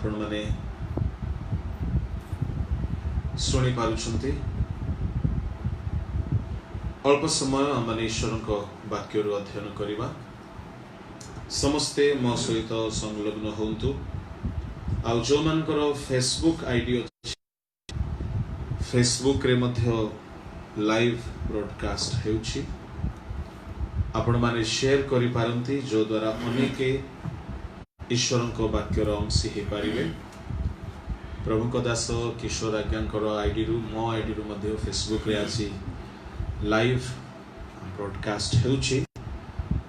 आपण माने शुणी पारुछंती अल्प समय आम ईश्वर वाक्य अध्ययन करवा समस्ते मो सहित संलग्न होंतु आ जो मानकर फेसबुक आईडी फेसबुक रे मध्य लाइव ब्रॉडकास्ट हेउछि आपण माने शेयर करि पारंती जो द्वारा अनेक ईश्वर वाक्यर अंशी हो पारे। प्रभु दास किशोर आज्ञांकर आईडी रु मो आईडी रु मध्य फेसबुक रे आज लाइव ब्रॉडकास्ट हेउछि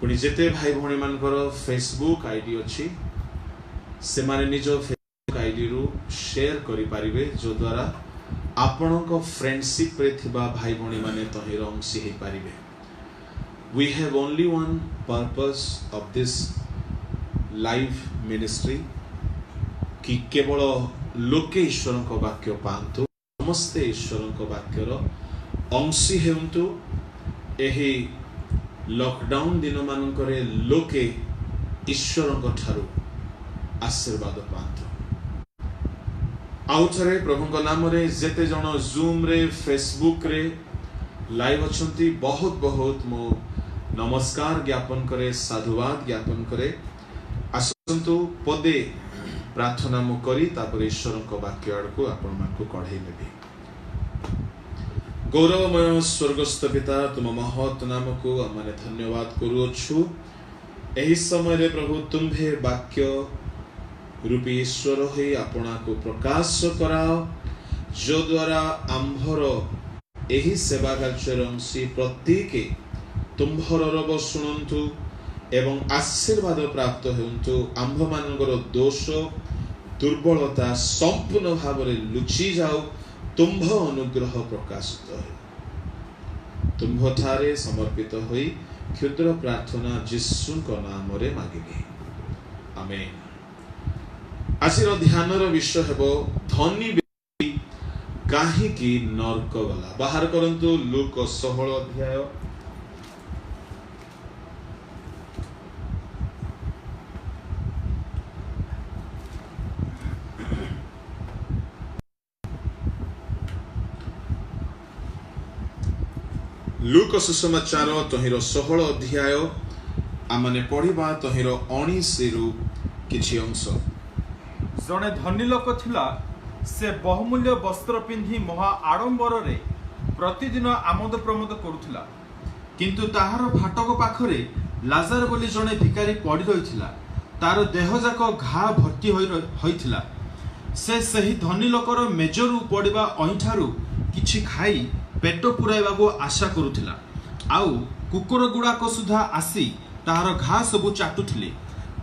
पुणी जेते भाई भणी मानकर फेसबुक आईडी अछि से माने निज फेसबुक आईडी रु शेयर करि पारिबे जो द्वारा आपणक फ्रेंडशिप रे थिबा भाई भणी माने तहिर अंशी हो पारिबे। We have only one purpose of this live ministry कि केवल लोके ईश्वर को वाक्य पांतु समस्ते ईश्वर को वाक्यर अंशी हेउंतु एही लॉकडाउन दिन मानकरे लोके ईश्वर को ठारू आशीर्वाद पांतु। आउ थरे प्रभु नाम रे जेते जण जूम रे फेसबुक रे लाइव अछंती बहुत बहुत मो नमस्कार ज्ञापन करे साधुवाद ज्ञापन करे। आसंतु पदे प्रार्थना मु करी तापर ईश्वर को वाक्य आड़को आपण मानकु कढाई नेबी। गौरवमय स्वर्गस्थ पिता तुम महत् नाम को आमे धन्यवाद करूछु। एही समय रे प्रभु तुम्भे वाक्य रूपी ईश्वर होई आपना को प्रकाश कराओ जो द्वारा आंभर एही सेवा कार्यक्रमसी प्रत्येक तुम्भर रब शुणंतु एवं आशीर्वाद प्राप्त हेउंतु। आंभ मानकर दोष दुर्बलता संपूर्ण भाव रे लुचि जाओ तुम्भ अनुग्रह प्रकाशित हो। तुम्भ ठारे समर्पित होई क्षुद्र प्रार्थना यीशु को नाम रे मागिबी आमेन। आजिर ध्यानर विषय हेबो धनी व्यक्ति काहे कि नरक गला। बाहर करंतु लूक 16 अध्याय लूक सुसमाचार तहिर 16 अध्याय आमने पढ़िबा तहिर 19 रु किछि अंश। जने धनी लोक थिला से बहुमूल्य वस्त्र पिंधि महा आडंबर रे प्रतिदिन आमोद प्रमोद करुथिला किंतु ताहार फाटक पाखरे लाजार बोली जने भिकारी पड़ी रहिथिला तार देह जाक घा भर्ती होइथिला। से सही धनी लोकर मेजरू पड़िबा अहिठारू किछि खाई पेट पुराइबाको आशा करुथिला आउ कुकुर गुड़ाक सुधा आसी ताहार घा सबु चाटुथिले।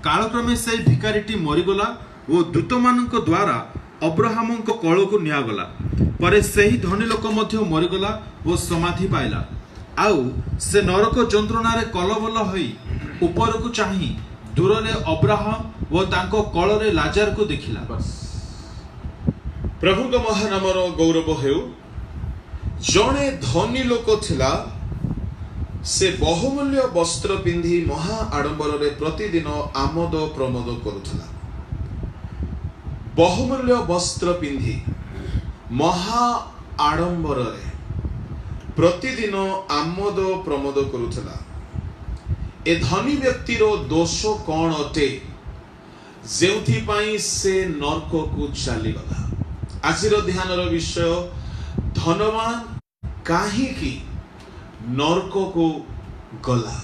कालक्रमे से भिकारीटी मरिगला ओ दूतमानक द्वारा अब्राहमक कळको नियागला। परे सही धनी लोक मध्य मरिगला ओ समाधि पाइला। आउ से नरक जंत्रणारे कलबल होई उपरकु चाहि दूरले अब्राहम ओ तांको कଳରେ लाजार को देखिला। प्रभु को महानामर गौरव हेउ। जने धनी लोक थिला से बहुमूल्य वस्त्र पिंधि महा आडंबर रे प्रतिदिन आमोद प्रमोद करुथिला। बहुमूल्य वस्त्र पिंधि महा आडंबर रे प्रतिदिन आमोद प्रमोद करुथिला। ए धनी व्यक्ति रो दोष कौन अटे जेउथि पई से नरक को चली गला। आजिर ध्यानर विषय धनवान काहे कि नरक को गला।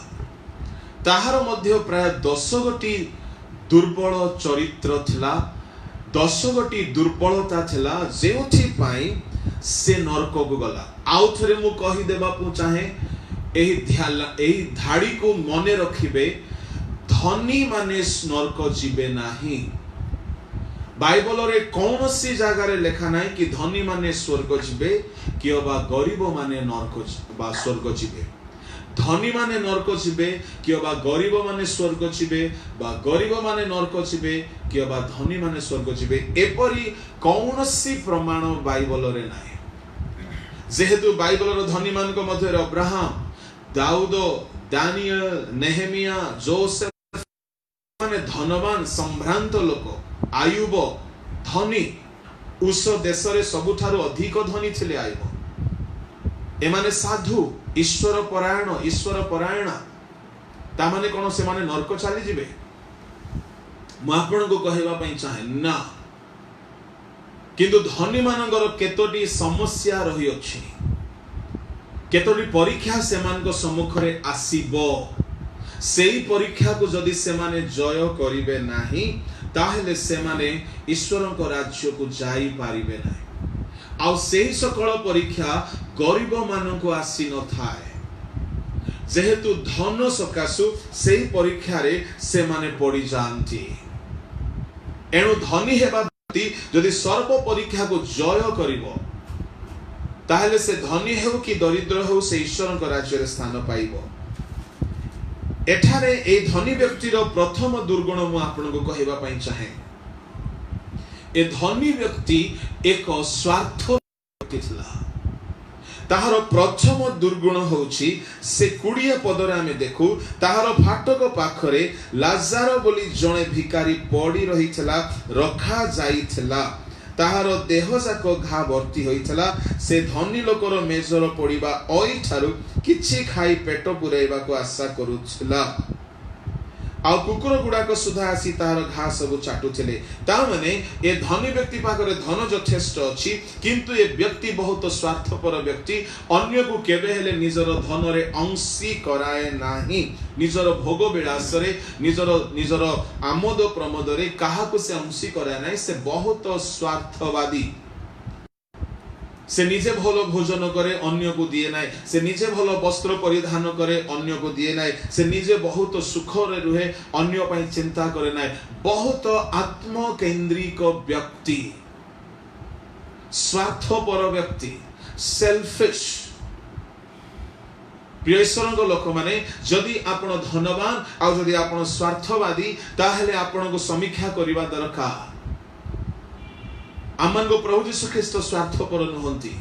ताहार मध्य प्राय 10 गोटी दुर्बल चरित्र थिला 10 गोटी दुर्बलता थिला जेउथि पई से नरक को गला। आउ थरे मु कहि देबा पु चाहे एही धाड़ी को मने रखिबे धनी माने नरक जीवे नाही। बाइबल रे कौन सी जगह रे लिखा नाही कि धनी माने स्वर्ग जीवे कि बा गरीब माने नरक बा स्वर्ग जीवे। धनी माने नरक जीवे कि बा गरीब माने स्वर्ग जीवे बा गरीब माने नरक जीवे कि बा धनी माने स्वर्ग जीवे एपरी कौन सी प्रमाण बाइबल रे नाही। जेहेतु बाइबल रो धनी मान को मध्य अब्राहम दाऊद दानियल नेहेमिया जोसेफ माने धनवान संभ्रांत लोक आयुब धनी उस देश रे सबुठारु अधिक धनी थिले आइबो एमाने साधु ईश्वर परायण ता माने कोन से माने नरक चली जिवे मु आपन को कहबा पई चाहे ना किंतु धनी मानकर केतोटी समस्या रही अछि केतोटी परीक्षा से मान को सम्मुख रे आसीबो सेही परीक्षा को जदि से माने जय करिवे नाही ताहेले से माने ईश्वर को राज्य को जाई पारिबे नाही आ सेही सकल परीक्षा गरीब मान को आसी न थाए जेहेतु धन सकाशु सेही परीक्षा रे से माने पड़ी जानती एणु धनी हेबा व्यक्ति जदि सर्व परीक्षा को जय करिवो ताहेले से धनी हेउ कि दरिद्र हेउ से ईश्वर को राज्य रे स्थान पाइबो एठारे ए धनी व्यक्ति रो प्रथम दुर्गुण मु आपन को कहबा पई चाहे ए धनी व्यक्ति एक स्वार्थ व्यक्ति थिला ताहार प्रथम दुर्गुण होछि से 20 पदरे आमे देखु ताहार फाटक पाखरे लाजार बोली जणे भिकारी पड़ी रहितला रखा जाइतला ताहार देह जाक घा भर्ती होइतला से धनी लोकर मेजर पड़िबा ओइ ठारु किछि खाई पेट पुराइबा को आशा करूछला आ कुकुर गुडा को सुधा आसी ताहार घा सब चाटुथिले ता माने ए धनी व्यक्ति पाखरे धन यथेष्ट अछि किंतु ए व्यक्ति बहुत स्वार्थपर व्यक्ति अन्य को केबे हेले निजर धन रे अंशी कराए नाही निजर भोग विलास रे निजर आमोद प्रमोद रे काहा को से अंशी कराए नाही से बहुत स्वार्थवादी से निजे भलो भोजन करे अन्य को दिए नाय से निजे भलो वस्त्र परिधान करे अन्य को दिए नाय से निजे बहुत सुख रे रुहे अन्य पई चिंता करे नाय बहुत आत्म केंद्रिक व्यक्ति स्वार्थपर व्यक्ति सेल्फिश प्रियसरंग लोक माने जदि आपण धनवान आ जदि आपण स्वार्थवादी ताहेले आपण को समीक्षा करबा दरकार आमन को प्रभु यीशु ख्रीष्ट स्वार्थपर नहंती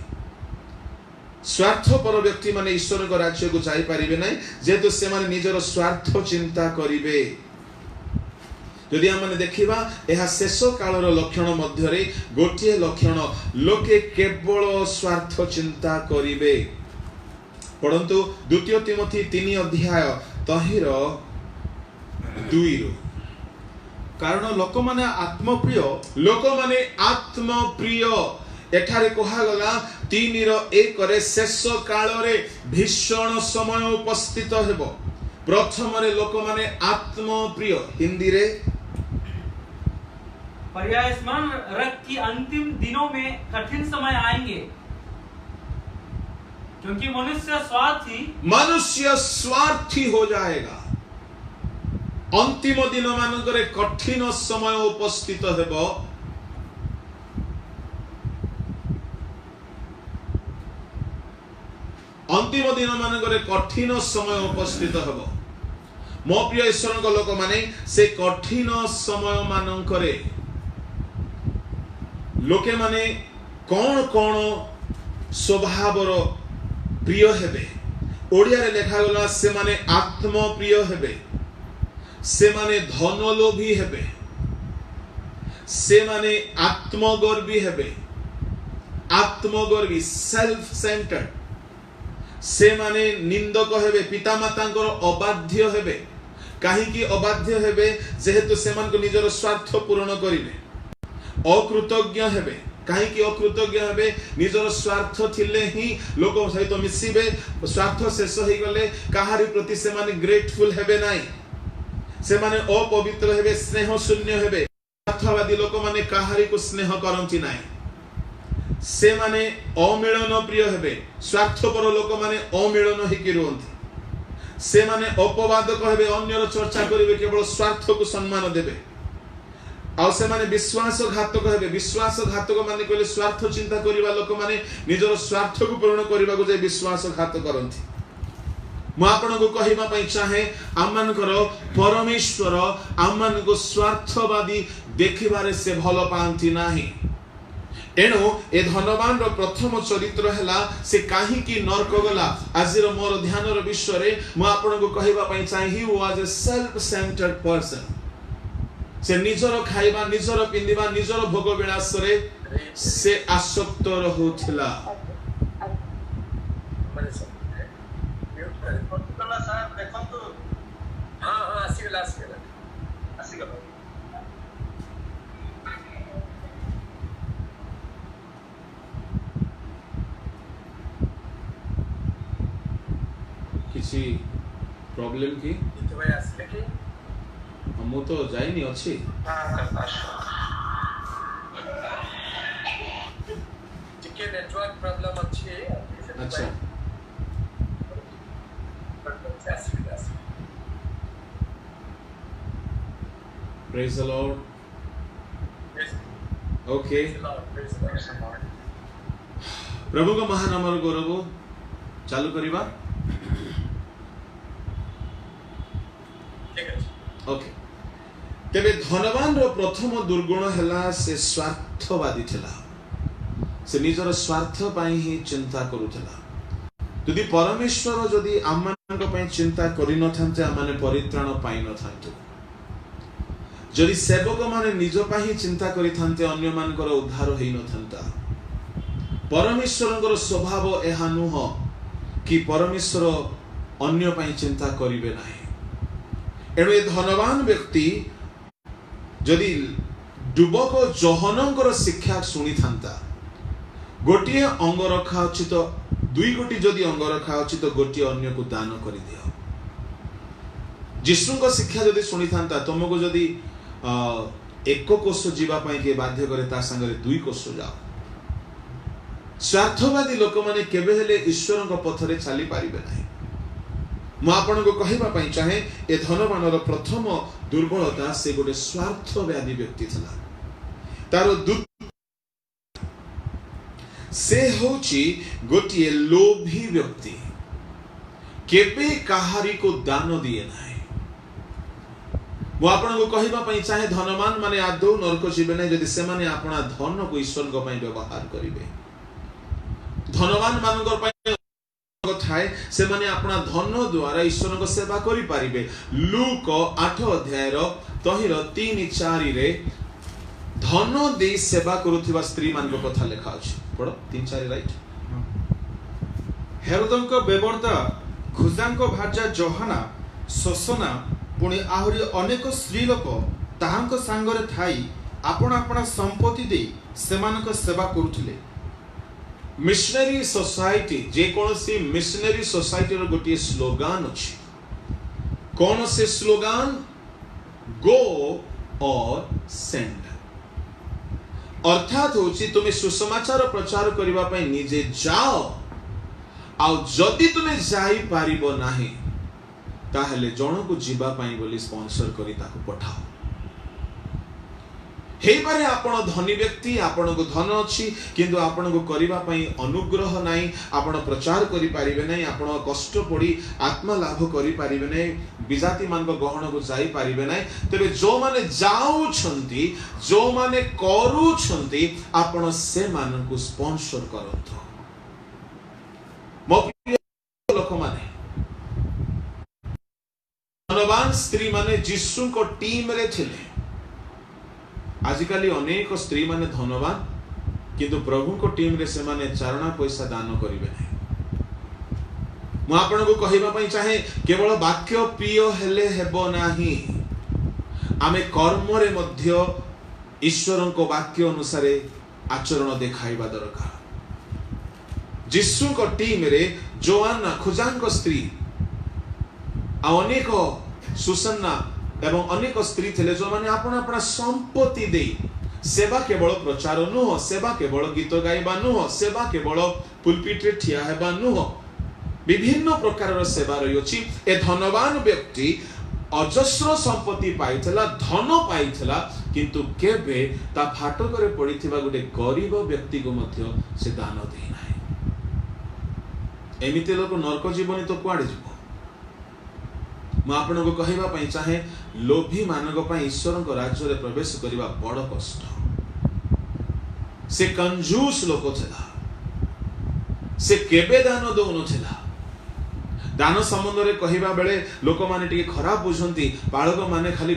स्वार्थपर व्यक्ति माने ईश्वर को राज्य को जाई पारिबे नै जेतु से माने निजर स्वार्थ चिंता करिवे यदि आमने देखिबा एहा शेष कालर लक्षण मध्य रे गोटिए लक्षण लोके केवल स्वार्थ चिंता करिवे परंतु द्वितीय तिमोथी 3 अध्याय तहिर 2 कारण लोक माने आत्मप्रिय एठारे कहा गला 3:1 रे शेष काल रे भीषण समय उपस्थित हेबो प्रथम रे लोक माने आत्मप्रिय हिंदी रे पर यह स्मरण रख कि अंतिम दिनों में कठिन समय आएंगे क्योंकि मनुष्य स्वार्थी हो जाएगा अंतिम दिन मानकरे कठिन समय उपस्थित हेबो अंतिम दिन मानकरे कठिन समय उपस्थित हेबो मो प्रिय ईश्वरक लोक माने से कठिन समय मानकरे लोके माने कोन कोन स्वभावर प्रिय हेबे ओडिया रे लेखा गला से माने आत्मप्रिय हेबे से माने धनलोभी हेबे से माने आत्मगर्वी हेबे आत्मगर्वी सेल्फ सेंटर्ड से माने निंदक हेबे पितामातांकर अबाध्य हेबे काहे कि अबाध्य हेबे जेहेतु से मान को निजर स्वार्थ पूर्ण करिवे अकृतज्ञ हेबे काहे कि अकृतज्ञ हेबे निजर स्वार्थ थिले ही लोक सहित मिसिबे स्वार्थ शेष होई गले काहारी प्रति से माने ग्रेटफुल हेबे नाही से माने अपवित्र हेबे स्नेह शून्य हेबे स्वार्थवादी लोक माने काहारी को स्नेह करंती नाही से माने अमिलन प्रिय हेबे स्वार्थपर लोक माने अमिलन हिकी रहंती से माने अपवाद कहबे अन्यर चर्चा करिवे केवल स्वार्थ को सम्मान देबे आ से माने विश्वासघातक हेबे विश्वासघातक माने कहले स्वार्थ चिंता करिवा लोक माने निजर स्वार्थ को पूर्ण करिवा को जे विश्वासघात करंती मु आपन को कहिबा पई चाहे आमन करो परमेश्वर आमन को स्वार्थवादी देखिबारे से भलो पांती नाही एणु ए धनवान रो प्रथम चरित्र हैला से काहे कि नरक गला आजिर मोर ध्यान रो विषय रे मु आपन को कहिबा पई चाहे he was a self centred person से निजर खाइबा निजर पिंदिबा निजर भोग विलास रे से आसक्त रहुथिला। किसी प्रॉब्लम की मु तो जाइनी अच्छी नेटवर्क प्रॉब्लम अच्छी है। अच्छा प्रेज द लॉर्ड। ओके प्रभु को महानामर गौरव चालू करिबा। ओके तेरे धनवान रो प्रथम दुर्गुण हैला से स्वार्थवादी थिला। से निजर स्वार्थ पाई ही चिंता करूथिला। यदि परमेश्वर जदि आमମାନଙ୍କ ପାଇଁ चिंता करि नथान्ते आमाने परित्राण पाई नथान्तु। जदि सेवक माने निज पाई चिंता करिथान्ते अन्य मानकर उद्धार होई नथान्ता। परमेश्वरଙ୍କର स्वभाव एहा नुह कि परमेश्वर अन्य पाई चिंता करिवे नाही। एणु ए धनवान व्यक्ति जदि डुबक जहनଙ୍କର शिक्षा शुणी थांता गोटे अंग रखा अछि तो दुई गोटी जदि अंग रखा अछि तो गोटे अन्य को दान करि दियो। यीशुଙ୍କ शिक्षा जदि शुणी थांता तुमको जदि एक कोष जीवा पई के बाध्य करे ता संगे दुई कोष जाओ। स्वार्थवादी लोक माने केबे हेले ईश्वरଙ୍କ पथरे चली पारिबे नाही। मु आपण को कहिबा पई चाहे ए धनवानर प्रथम दुर्बलता से गोटे स्वार्थवादी व्यक्ति थिला। तारो से होची गोटे लोभी व्यक्ति केबे काहारी को दान दिए नाही। मु आपण को कहिबा पई चाहे धनवान माने आदौ नरक जीवे नै जदि से माने आपना धन को ईश्वर को पई व्यवहार करिवे। धनवान मानकर पई थाए से माने अपना धन द्वारा ईश्वर को सेवा करि पारिबे। लूक 8 अध्याय रो तहिर 3-4 रे धन दे सेवा करूथिबा स्त्री मान को कथा लेखा अछि। पढ 3-4 राइट। हेरोदଙ୍କ बेबर्ता खुजाଙ୍କ भार्या जोहाना सोसना पुणी आहुरी अनेक स्त्री लोक ताहांक सांगरे थाई आपण आपण संपत्ति दे सेमानक सेवा करूथिले। मिशनरी सोसाइटी जे कोनसी मिशनरी सोसाइटी रो गोटे स्लोगान अछि। कौन से स्लोगान? गो और सेंड। अर्थात होची तुमे सुसमाचार प्रचार करिबा पई निजे जाओ आ जदि तुमे जाई पारिबो नाही ताहेले जण को जीवा पई बोली स्पॉन्सर करी ताको पठाओ। हे पारे आपण धनी व्यक्ति आपण को धन अछि किंतु आपण को करिबा पई अनुग्रह नाही। आपण प्रचार करि पारिबे नाही। आपण कष्ट पड़ी आत्मा लाभ करि पारिबे नाही। विजाति मान को गहन को जाई पारिबे नाही। तबे जो माने जाऊ छंती जो माने करू छंती आपण से मान को स्पॉन्सर करथो। मो लोक माने धनवान स्त्री माने यीशु को टीम रे थिले। आजिकाली अनेक स्त्री माने धनवान किंतु प्रभु को टीम रे से माने चारणा पैसा दान करिवे नै। मु आपण को कहिबा पई चाहे केवल वाक्य प्रिय हेले हेबो नाही। आमे कर्म रे मध्य ईश्वरन को वाक्य अनुसार आचरण देखाइबा दरकार। यीशु को टीम रे जोआना खुजान को स्त्री आ अनेक सुसन्ना एवं अनेक स्त्री थे जो माने आपण अपना संपत्ति दे सेवा केवल प्रचार नुह, सेवा केवल गीत गाइबा नुह, सेवा केवल पुलपिट रे ठिया हेबा नुह, विभिन्न प्रकार सेवा रही अछि। ए धनवान व्यक्ति अजस्र संपत्ति पाइथिला, धन पाइथिला किंतु केबे ता फाटक रे पड़िथिबा गोटे गरीब व्यक्ति को मध्य से दान देई नाही। एमिते लोक नरक जीवनी तो कुआडे जीवो। मैं आपण को कहिबा पई चाहे लोभी मानक पई ईश्वर को राज्य रे प्रवेश करिबा बड़ कष्ट। से कंजूस लोक थिला। से केबे दान दउनो थिला। दान संबंध रे कहिबा बेले लोक माने टिके खराब बुझंती। बाळक माने खाली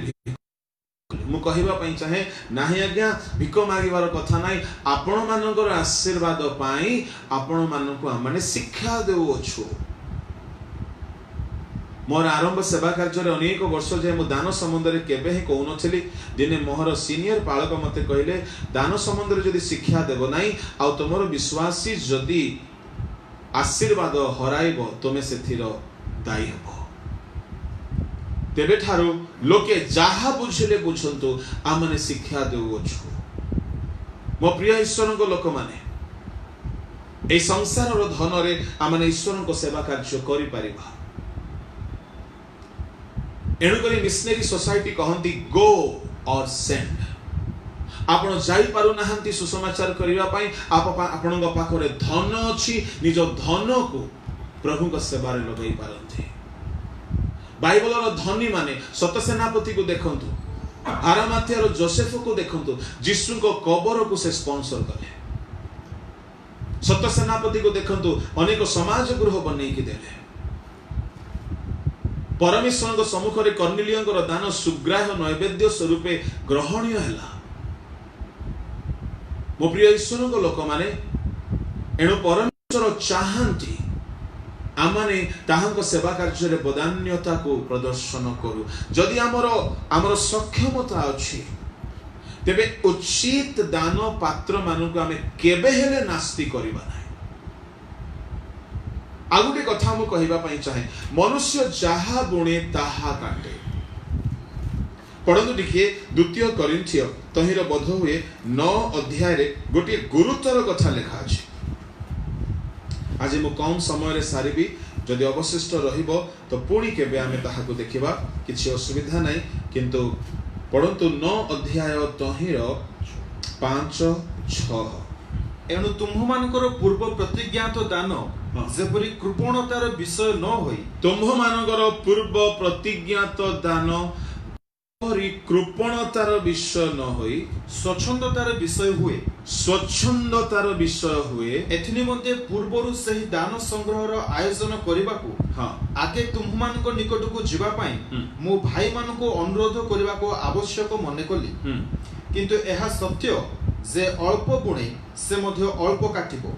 मु कहवा पई चाहे नाही आज्ञा भिक मागिबार कथा नाही आपण मानकर आशीर्वाद पाई आपण मानकु आमाने शिक्षा देउछु मोर आरंभ सेवा कार्य अनेक वर्ष जे मु दान संबंध में केबे ही कहू नथिली दिने मोहर सीनियर पालक मते कहले दान संबंध में जदि शिक्षा देबो नाही आ तुमर विश्वासी जदि आशीर्वाद हराइबो तुमे सेथिर दायी हबो तेबे ठारू लोके जाहा बुझिले बुझंतु आमने शिक्षा देउछु मो प्रिय ईश्वर को लोक माने ए संसार रो धन रे आमने ईश्वर को सेवा कार्य करि परिबा एणुकरी मिशनरी सोसाइटी कहंती गो और सेंड आपण जाई पारु नाहंती सुसमाचार करिवा पई आपणक पाखरे धन अछि निज धन को प्रभु को सेवा रे लगाई पारंती बाइबल रो धनी माने सत सेनापति को देखंतु आरामाथिया रो जोसेफ को देखंतु यीशु को कबर को से स्पॉन्सर करे सत सेनापति को देखंतु अनेक समाज गृह बनै कि देले परमेश्वर को सम्मुख रे कर्नेलियंकर दान सुग्राह नैवेद्य स्वरूपे ग्रहणीय हैला मो प्रिय ईश्वर को लोक माने एणु परमेश्वर चाहंती आमाने ताहांको सेवा कार्य रे बदान्यता को प्रदर्शन करू जदि हमर सक्षमता अछि तेबे उचित दान पात्र मानकु आमे केबे हेले नास्ति करिबा नै आगुटे कथा मु कहिबा पई चाहे मनुष्य जहा बुणे ताहा काटे पढ़ंतु देखिए द्वितीय कोरिन्थिय तहिर बोध हुए 9 अध्याय रे गोटे गुरुतर कथा लिखा अछि आज मु कम समय रे सारिबी जदि अवशिष्ट रहिबो तो पुणी केबे आमे ताहाको देखिबा किछि असुविधा नै किंतु पढ़ंतु 9 अध्याय तहिर 5-6 एणु तुम्भमानकर पूर्व प्रतिज्ञात दान जेपरि कृपणतार विषय न होई तुम्भमानकर पूर्व प्रतिज्ञात दान परि कृपणतार विषय न होई स्वच्छंदतार विषय हुए स्वच्छंदतार विषय हुए एथि निमंते पूर्वरु सही दान संग्रहर आयोजन करिबाकू आगे तुम्भमानक निकटकू जिबा पई मो भाई मानको अनुरोध करिबाको आवश्यक मने कली किंतु एहा सत्य जे अल्प गुणे से मध्य अल्प काटिबो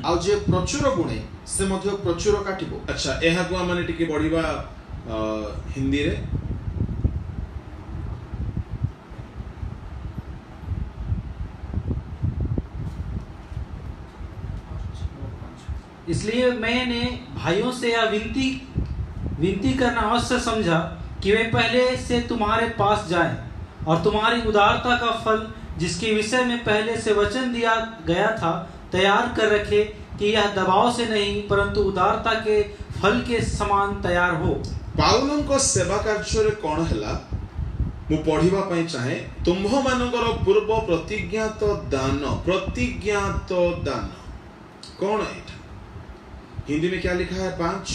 आ जे प्रचुर गुणे से मध्य प्रचुर काटिबो अच्छा एहा को माने टिके बढ़िबा हिंदी रे इसलिए मैंने भाइयों से यह विनती करना अवश्य समझा कि वे पहले से तुम्हारे पास जाएं और तुम्हारी उदारता का फल जिसके विषय में पहले से वचन दिया गया था तैयार कर रखे कि यह दबाव से नहीं परंतु उदारता के फल के समान तैयार हो पाउलों को सेवा कार्य रे कोन हला मु पढ़िबा पई चाहे तुम्भ मानकर पूर्व प्रतिज्ञात दान कौन है हिंदी में क्या लिखा है 5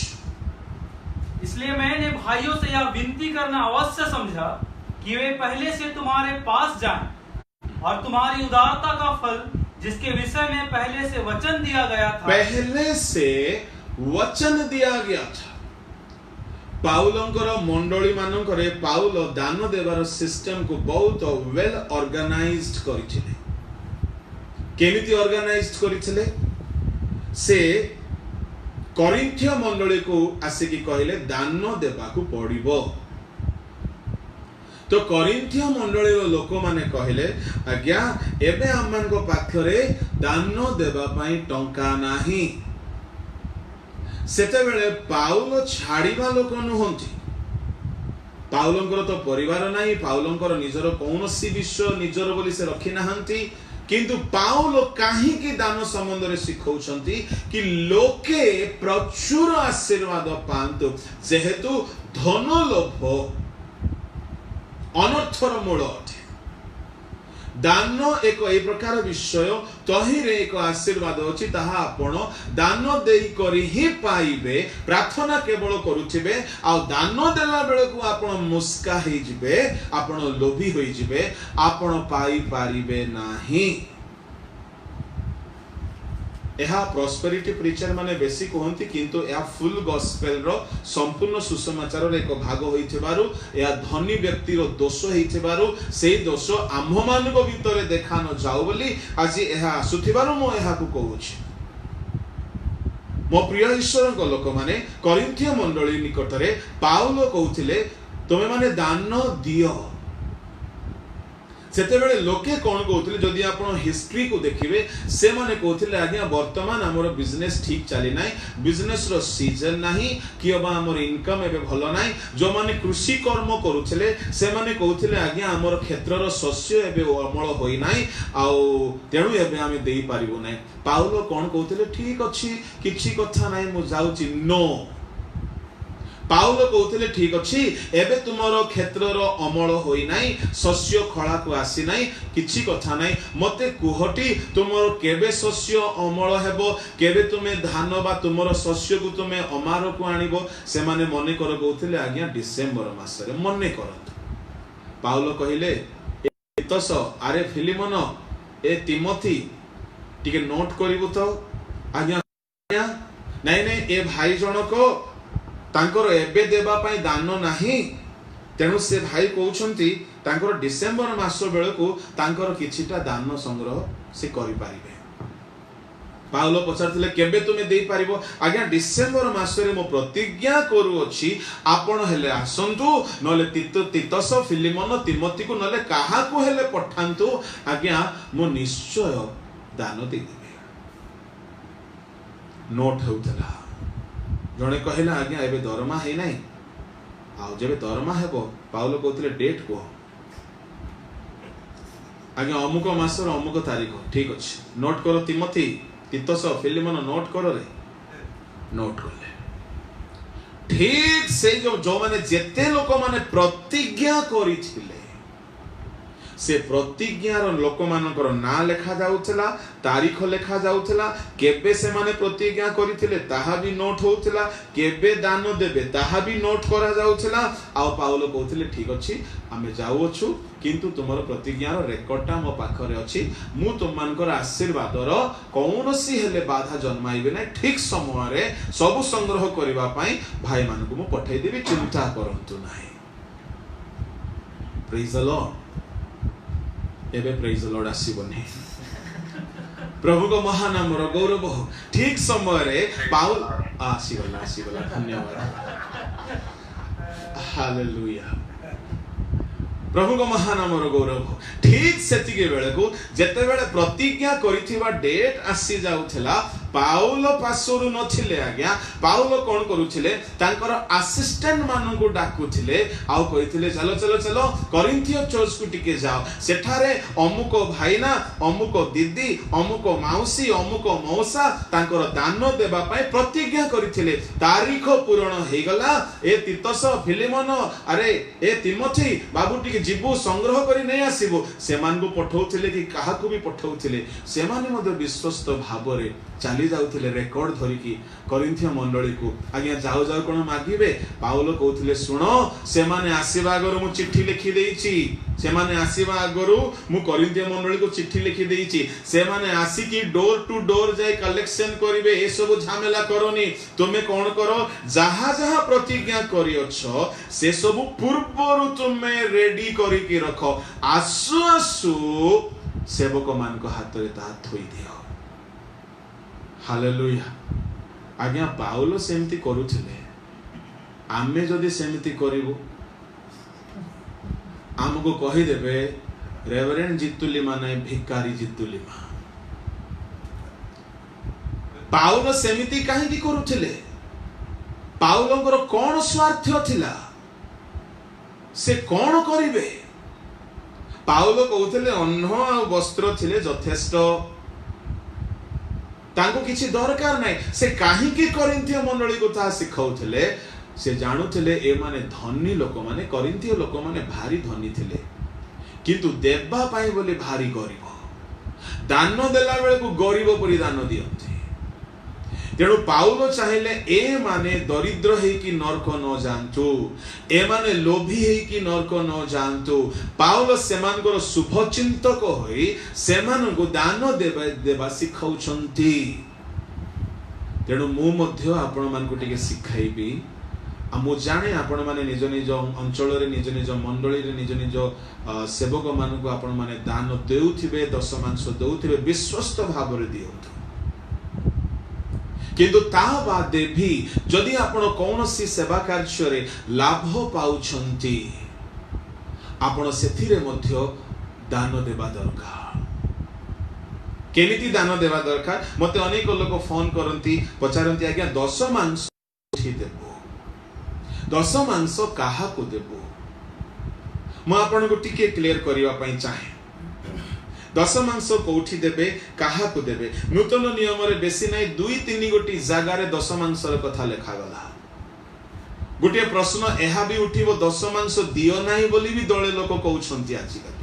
इसलिए मैंने भाइयों से यह विनती करना अवश्य समझा कि वे पहले से तुम्हारे पास जाएं और तुम्हारी उदारता का फल जिसके विषय में पहले से वचन दिया गया था पाउलंकर मंडली मानकरे पाउल दान देवार सिस्टम को बहुत वेल ऑर्गेनाइज्ड करिथिले केमिति ऑर्गेनाइज्ड करिथिले से कोरिन्थिय मंडली को आसिकी कहले दान देबाकू पड़िबो तो कोरिन्थिय मंडली लोक माने कहले आज्ञा एबे हमन को पाखरे दान देबा पई टंका नाही सेते बेले पाउल छाड़ीबा लोक नुहंती पाउलंकर तो परिवार नाही पाउलंकर निजर कौनसी विषय निजर बोली से रखी नाहंती किंतु पाउल काहे की दान संबंध रे सिखौछंती कि लोके प्रचुर आशीर्वाद पांतु जेहेतु धन लोभ अनर्थर मूल अटे दान एक ए प्रकार विषय तहिरे एक आशीर्वाद अछि ताहा आपण दान देई करी ही पाइबे प्रार्थना केवल करूथिबे आ दान देला बेले को आपण मुस्का हे जिबे आपण लोभी होई जिबे आपण पाई पारिबे नाही ଏହା प्रॉस्पेरिटी प्रीचर माने बेसी कहंती किंतु या फुल गॉस्पेल रो संपूर्ण सुसमाचार रो एक भाग होइथिबारु या धनी व्यक्ति रो दोष होइथिबारु सेही दोष आम्भ मान को भीतर देखा न जाऊ बोली आज ଏହା आसुथिबारु मो ଏହା को कहूछि मो प्रिय ईश्वर को लोक माने करिन्थिय मंडली निकटरे पाउलो कहउथिले तुमे माने दान दियो सेते बेले लोके कोन कहउथिले जदि आपण हिस्ट्री को देखिबे से माने कहउथिले आज्ञा वर्तमान हमर बिजनेस ठीक चली नाही बिजनेस रो सीजन नाही कि अब हमर इनकम एबे भलो नाही जो माने कृषि कर्म करूथिले से माने कहउथिले आज्ञा हमर क्षेत्र रो शस्य एबे अमल होई नाही आउ तेणु एबे हमें देई पारिबो नाही पाउलो कोन कहउथिले ठीक अछि किछि कथा नाही मु जाउची नो पाउलो कहउथिले ठीक अछि एबे तुमरो क्षेत्र रो अमल होई नाही शस्य खळा को आसी नाही किछि कथा नाही मते कुहटी तुमरो केबे शस्य अमल हेबो केबे तुमे धान बा तुमरो शस्य को तुमे अमारो को आनिबो से माने मने कर कहउथिले आज्ञा डिसेंबर मासरे मने करत पाउलो कहिले तितस अरे फिलिमोन ए तिमोथी टिके नोट करिवो तो आज्ञा नाही नाही ए भाई जनको तांकर एबे देबा पई दान नाही तेणु से भाई कहउछंती तांकर डिसेंबर मास बेले को तांकर किछिटा दान संग्रह से करि पारिबे पाउलो पचारथिले केबे तुमे देई पारिबो आज्ञा डिसेंबर मासरे मो प्रतिज्ञा करू अछि आपण हेले आसंतु नले तितस फिलिमोन तिमोथी को नले काहा को हेले पठांतु आज्ञा मो निश्चय दान देई देबे नोट होउतला जने कहला आज्ञा एबे दरमा हे नाही आउ जेबे दरमा हेबो पाउलो कहथिले डेट को आज्ञा अमुक मासर अमुक तारीख ठीक अछि नोट करो तिमोथी तितस फिलिमोन नोट करो रे नोट करले ठीक से जो माने जेते लोक माने प्रतिज्ञा करिथिले से प्रतिज्ञार लोक मानकर ना लेखा जाउथला तारीख लेखा जाउथला केबे से माने प्रतिज्ञा करिथिले ताहा भी नोट होउथला केबे दान देबे ताहा भी नोट करा जाउथला आ पाउलो कहथिले ठीक अछि आमे जाउछु किंतु तुमर प्रतिज्ञार रेकॉर्डटा मो पाखरे अछि मु तुममानकर आशीर्वादर कोनोसी हेले बाधा जन्माइबे नै ठीक समय रे सब संग्रह करिवा पई भाई मानको मु पठाई देबी चिंता करंतु नाही प्रेज द लॉर्ड एबे प्रेज द लॉर्ड आसीबनी प्रभु को महानाम रो गौरव ठीक समय रे पाउल आसीगला धन्यवाद हालेलुया प्रभु को महानाम रो गौरव ठीक सेतिके बेले को जेते बेले प्रतिज्ञा करिथिबा डेट आसी जाउथला पाउलो पासुरु नथिले आज्ञा पाउलो कोन करूथिले तांकर असिस्टेंट मानु को डाकुथिले आउ कहिथिले चलो चलो चलो करिन्थियो चर्च को टिके जाओ सेठारे अमुक भाईना अमुक दीदी अमुक माउसी अमुक मौसा तांकर दान देबा पई प्रतिज्ञा करिथिले तारीख पूर्ण हे गला ए तितस फिलिमोन अरे ए तिमोथी बाबू टिके जीवु संग्रह करी नै आसीबो सेमान को पठौथिले कि काहा को भी पठौथिले सेमाने मधे विश्वस्त भाबरे चाली जाउथिले रेकॉर्ड धरिकी करिन्थिय मंडली को आज्ञा जाऊ जाऊ कोन मागिबे पाउलो कहउथिले सुनो सेमाने आसीबा आगरो मु चिट्ठी लिखि देइची सेमाने आसीबा आगरो मु करिन्थिय मंडली को चिट्ठी लिखि देइची सेमाने आसी की डोर टू डोर जाय कलेक्शन करिवे ए सब झमेला करनी तुमे कोन करो जहा जहा प्रतिज्ञा करियछो से सब पूर्वरु तुमे रेडी करी की रखो आसु आसु सेवक मान को हाथ रे ता थोई दियो हालेलुया आज्ञा पाउलो सेमती करूथिले आमे जदि सेमती करिवो हमको कहि देबे रेवरेंड जितुलिमा नै भिकारी जितुलिमा पाउलो सेमती काहे की करूथिले पाउलोंकर कोन स्वार्थ थिला से कोन करिवे पाउलो कहउथिले अन्न आ वस्त्र थिले यथेष्ट तांको किछि दरकार नै से काहे की करिन्थिय मंडली को ता सिखाउथिले से जानुथिले ए माने धनी लोक माने करिन्थिय लोक माने भारी धनी थिले किंतु देबा पाई बोले भारी गरीब दान देला बेले को गरीब परि दान दियंती तेणु पाउलो चाहिले ए माने दरिद्र है कि नरक न जानतु ए माने लोभी है कि नरक न जानतु पाउलो सेमानकर शुभ चिंतक होई सेमान को दान देबा सिखाउछंती तेणु मु मध्य आपण मानकु टिके सिखाइबी आ मु जाने आपण माने निज निज अंचल रे निज निज मंडली रे निज निज सेवक मानकु आपण माने दान देउथिबे दशमांश देउथिबे विश्वस्त भाव रे दियंतु किंतु ता बादे भी जदि आपण कौनसी सेवा कार्य रे लाभ पाउछंती आपण सेथिरे मध्य दान देबा दरकार केमिति दान देबा दरकार मते अनेक लोक फोन करंती पचारंती आज्ञा दशमांश उठी देबो दशमांश काहा को देबो मु आपण को टिके क्लियर करिवा पई चाहे दशमांश कोठी देबे काहा को देबे नूतन नियम रे बेसी नै 2-3 गोटी जागा रे दशमांश रे कथा लेखा गला गोटे प्रश्न एहा भी उठिबो दशमांश दियो नाही बोली भी दळे लोक कहउछंती आजि काले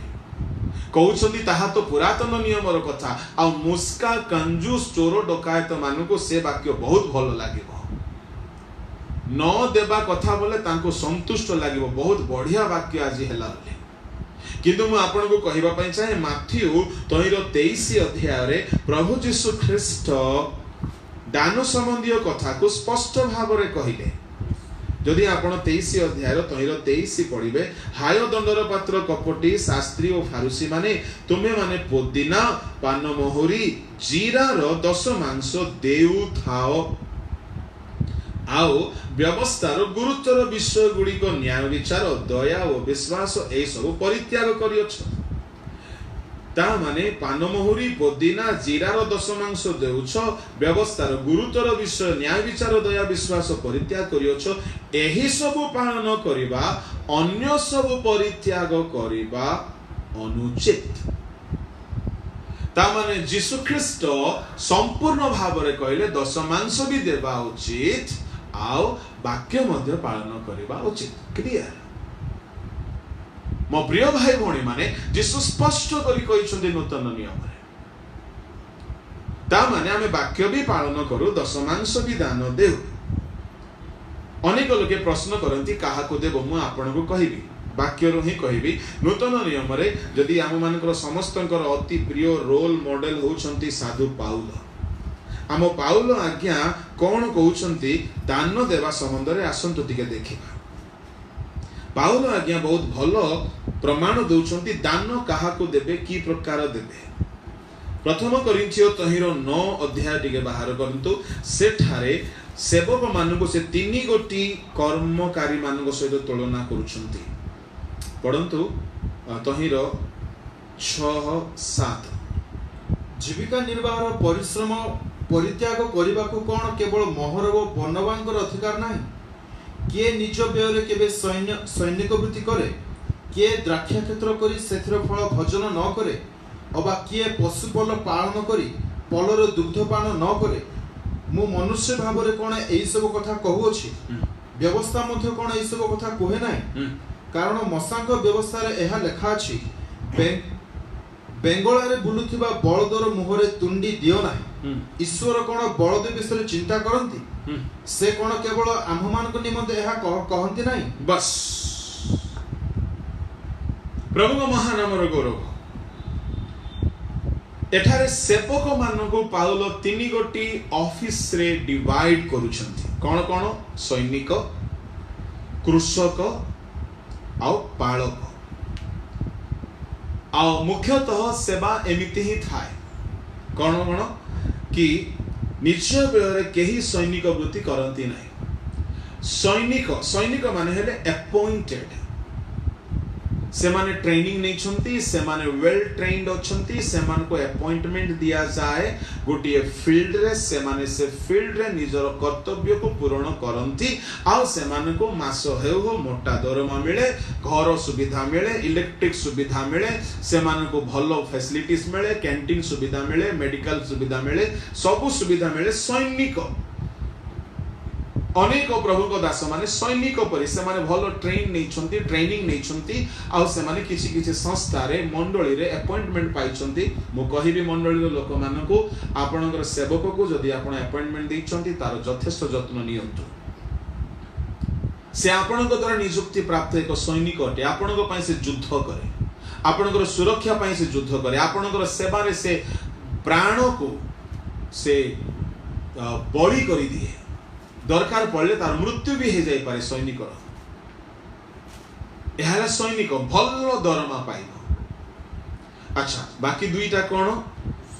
कहउछंती ताहा तो पुरातन नियम रो कथा आ मुस्का कंजूस चोर डकायत मानको से वाक्य बहुत भलो लागिबो न देबा कथा बोले तांको संतुष्ट लागिबो बहुत बढ़िया वाक्य आज हेला बोले किंतु मु आपन को कहिबा पई चाहे माथ्यू 23 अध्याय रे प्रभु यीशु ख्रीष्ट दान संबंधी कथा को स्पष्ट भाव रे कहिले जदि आपण 23 अध्याय 23 पढ़िबे हाय दंडर पात्र कपटी शास्त्री और फारूसी माने तुमे माने पुदीना पान मोहरी जीरा रो दशमांश देउ थाओ आओ व्यवस्थार गुरुत्वर विषय गुड़िक न्याय विचार दया और विश्वास ए सब परित्याग करियछ ता माने पानमोहरी पुदीना जीरार दशमांश देउछ व्यवस्थार गुरुत्वर विषय न्याय विचार दया विश्वास परित्याग करियछ एही सब पालन करिबा अन्य सब परित्याग करिबा अनुचित ता माने यीशु ख्रीष्ट संपूर्ण भाव रे कहले दशमांश भी देबा उचित आओ वाक्य मध्य पालन करिबा उचित क्लियर मो प्रिय भाई भौणी माने यीशु स्पष्ट करी कहिसंती नूतन नियम रे ता माने आमे वाक्य भी पालन करू दशमांश भी दान देउ अनेक लोके प्रश्न करंती काहा को देबो मु आपन को कहिबी वाक्य रो ही कहिबी नूतन नियम रे जदि आम मानकर समस्तंकर अति प्रिय रोल मॉडल होउछंती साधु पाउल आम पाउल आज्ञा कौन कहउछंती दान देवा संबंध रे आसंतु टिके देखिबा पाउल आज्ञा बहुत भलो प्रमाण दउछंती दान काहा को देबे की प्रकार देबे प्रथम कोरिन्थियो 9 अध्याय टिके बाहर करंतु सेठारे सेवक माननको से 3 गोटी कर्मकारी माननको सहित तुलना करूछंती पढंतु 6-7 जीविका निर्वाह परिश्रम परित्याग करने को कौन केवल मोहर व बनवांकर अधिकार नहीं किए निज व्यय केबे सैनिक वृत्ति करे किए द्राक्षा क्षेत्र करी सेथिर फल भोजन न करे अबा किए पशुपल पालन करी पलर दुग्धपान न करे मु मनुष्य भाव रे कौन एई सब कथा कहूछि व्यवस्था मध्य कौन एई सब कथा कहे नाही कारण मसांग व्यवस्था रे एहा लेखा अछि बेंगला रे बुलुथिबा बळदर मुहरे तुंडी दियो नाही ईश्वर कौन बलद विषय चिंता करती से कौन केवल आम मान निमंते कहती नहीं बस प्रभु महानाम गौरव एठारे सेवक मानकु पाउल 3 गोटी ऑफिस रे डिवाइड करूछंती कौन कौन सैनिक कृषक आ पालक आ मुख्यतः सेवा एमिति ही थाए कौन कौन कि निज व्यय केही सैनिक वृत्ति करती नहीं सैनिक माने हेले अपॉइंटेड से माने ट्रेनिंग नहीं छंती से माने वेल ट्रेन्ड अछंती से मान को अपॉइंटमेंट दिया जाए गोटे फील्ड रे से माने से फील्ड रे निजर कर्तव्य को पूर्ण करंती आ से मान को मास हेउ मोटा दरमा मिले घर सुविधा मिले इलेक्ट्रिक सुविधा मिले से मान को भलो फैसिलिटीज मिले कैंटीन सुविधा मिले मेडिकल सुविधा मिले सब सुविधा मिले सैनिक अनेक प्रभु को दास माने सैनिक परि से माने भलो ट्रेनिंग नहीं छंती आ से माने किछि किछि संस्था रे मंडली रे अपॉइंटमेंट पाई छंती मु कहिबी मंडली रो लोक मानको आपनकर सेवक को जदि आपण अपॉइंटमेंट दै छंती तार यथेष्ट जत्न नियंतु से आपनक द्वारा नियुक्ति प्राप्त एक सैनिक अटे आपनक पई से युद्ध करे आपनकर सुरक्षा पई से युद्ध करे आपनकर सेवा रे से प्राण को से बड़ी करी दिए दरकार पड़े तार मृत्यु भी हो जाई पारे सैनिकर एहाला सैनिक भल दरमा पाइब। अच्छा बाकी दुईटा कौन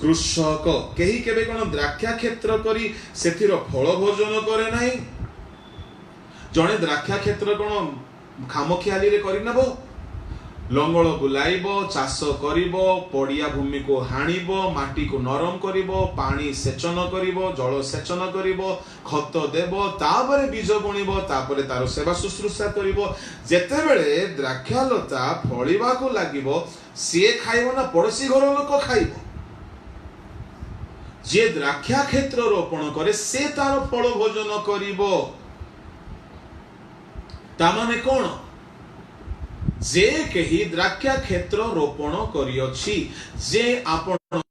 कृषक कहीं केबे कौन द्राक्षा क्षेत्र करी सेथिर फल भोजन करे नाही जड़े द्राक्षा क्षेत्र कौन खामखियाली रे करि नबो लंगल बुलाइब चाष करिब पड़िया भूमि को हाणिब माटी को नरम करिब पानी सेचन करिब जल सेचन करिब खत देब तापरे बीज बुणिब तापरे तार सेवा शुश्रूषा करिब जेतेबेले द्राक्षालता फलिबा को लागिब से खाइब ना पड़ोसी घर लोक खाइब जे द्राक्षा क्षेत्र रोपण करे से तार फल भोजन करिब तामाने कोन जे कही द्राक्षा क्षेत्र रोपण करियछि जे आपण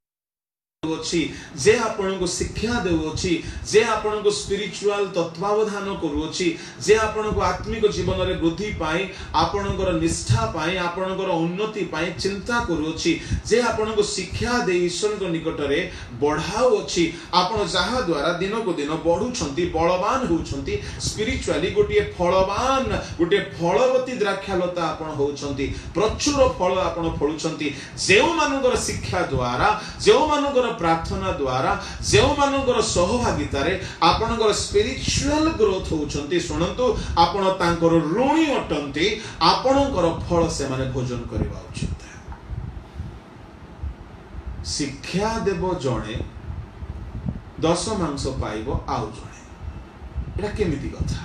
अछि जे आपण को शिक्षा देउछि जे आपण को स्पिरिचुअल तत्वावधान करूछि जे आपण को आत्मिक जीवन रे वृद्धि पाई आपणकर निष्ठा पाई आपणकर उन्नति पाई चिंता करूछि जे आपण को शिक्षा दे ईश्वर को निकट रे बढ़ाउ अछि आपण जहा द्वारा दिन को दिन बढ़ुछंती बलवान होउछंती स्पिरिचुअली गोटे फलवान गोटे फलवती द्राक्षालता आपण होउछंती प्रचुर फल आपण फळुछंती जेउ मानकर शिक्षा द्वारा जेउ मानकर प्रार्थना द्वारा जो मानकर सहभागितारे आपनकर स्पिरिचुअल ग्रोथ होउछंती सुनंतु आपण तांकर ऋणी अटंती आपनकर फल से माने भोजन करबा उचित। शिक्षा देव जणे 10 मांस पाइब आउ जणे एटा केमिति कथा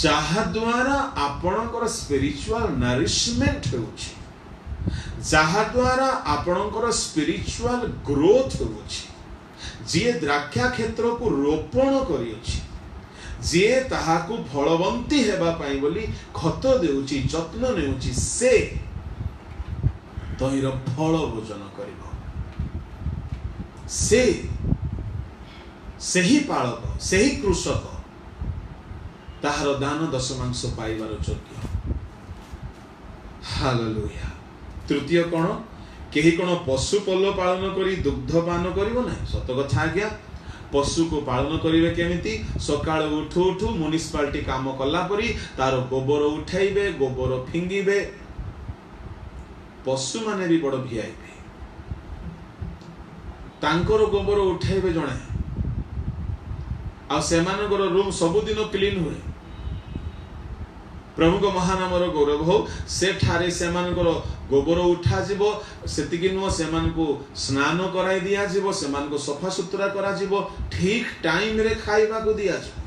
जहा द्वारा आपनकर स्पिरिचुअल नरिशमेंट होउछि जहा द्वारा आपणकर स्पिरिचुअल ग्रोथ होउछि जे द्राक्षा क्षेत्र को रोपण करियछि जे ताहाकू फलवंती हेबा पई बोली खत देउछि जत्न नेउछि से तहिर फल भोजन करिवो से सही पालक सही कृषक ताहार दान 10 मांस पाइबार योग्य। हालेलुया। तृतीय कौन कहीं कौन पशु पल पालन करी दुग्ध पान करिवो ना सत कथा आज्ञा पशु को पालन करिवे केमिति सकाळ उठू उठू म्युनिसिपालिटी काम कला परी तार गोबर उठाइबे गोबर फिंगिबे पशु माने भी बड़ वीआईपी तांकर गोबर उठाइबे जणे आ सेमानकर रूम सबुदिन क्लीन हुए प्रभु को महानामर गौरव हो से ठारे सेमानकर गोबर उठा जीवो सेतिकी नुह सेमान को स्नान कराई दिया जीवो सेमान को सफा सुतरा करा जीवो ठीक टाइम रे खाइबा को दिया जीवो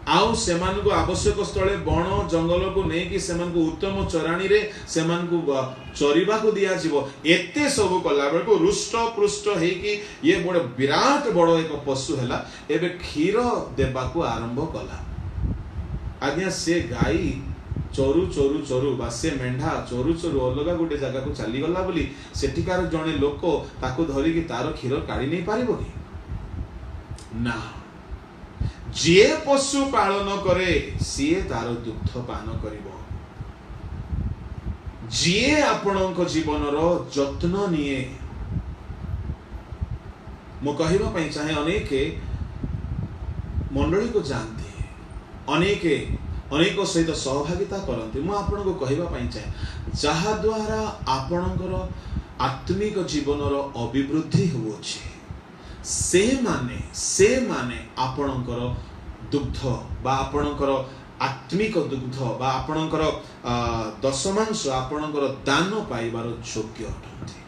आउ सेमान को आवश्यक स्थले बण जंगल को नहीं कि सेमान को उत्तम चराणी रे सेमान को चरिबा को दिया जीवो एते सब कला बेल को रुष्ट पृष्ठ हे कि ये बड़ विराट बड़ एक पशु हैला एबे क्षीर देबा को आरंभ कला आज्ञा से गाई चोरु चोरु चोरु बा से मेंढा चोरु चोरु अलगा गोटे जगह को चली गला बोली सेठिकार जने लोक ताको धरि कि तार क्षीर काढी नहीं पारिबो कि ना जे पशु पालन करे सीए तार दुग्ध पान करिवो जे आपणक जीवनर जत्न निये मो कहिबा पई चाहे अनेक मंडली को जानती अनेक सहित सहभागिता करती मु आपन को कहिबा पई चाहे जहा द्वारा आपणकर आत्मिक जीवनर अभिवृद्धि होउछि से माने आपणकर दुग्ध बा आपणकर आत्मिक दुग्ध बा आपणकर दशमांश आपणकर दान पाइबार योग्य अटंती।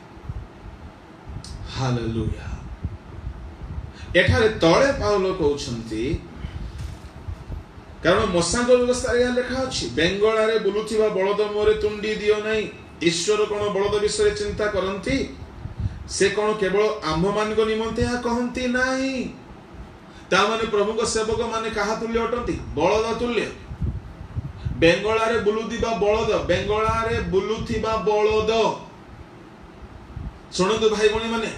हालेलुया। एठारे तळे पाउलो कहउछंती कारण मसांग व्यवस्था या लिखा अछि बेंगळा रे बुलुथिबा बळद मोरे तुंडी दियो नाही ईश्वर कोन बळद विषय चिंता करंती से कोन केवल आंभ मान को निमंते या कहंती नाही ता माने प्रभु को सेवक माने कहा तुल्य अटंती बळद तुल्य बेंगळा रे बुलुथिबा बळद बेंगळा रे बुलुथिबा बळद सुनंतु भाई बणी माने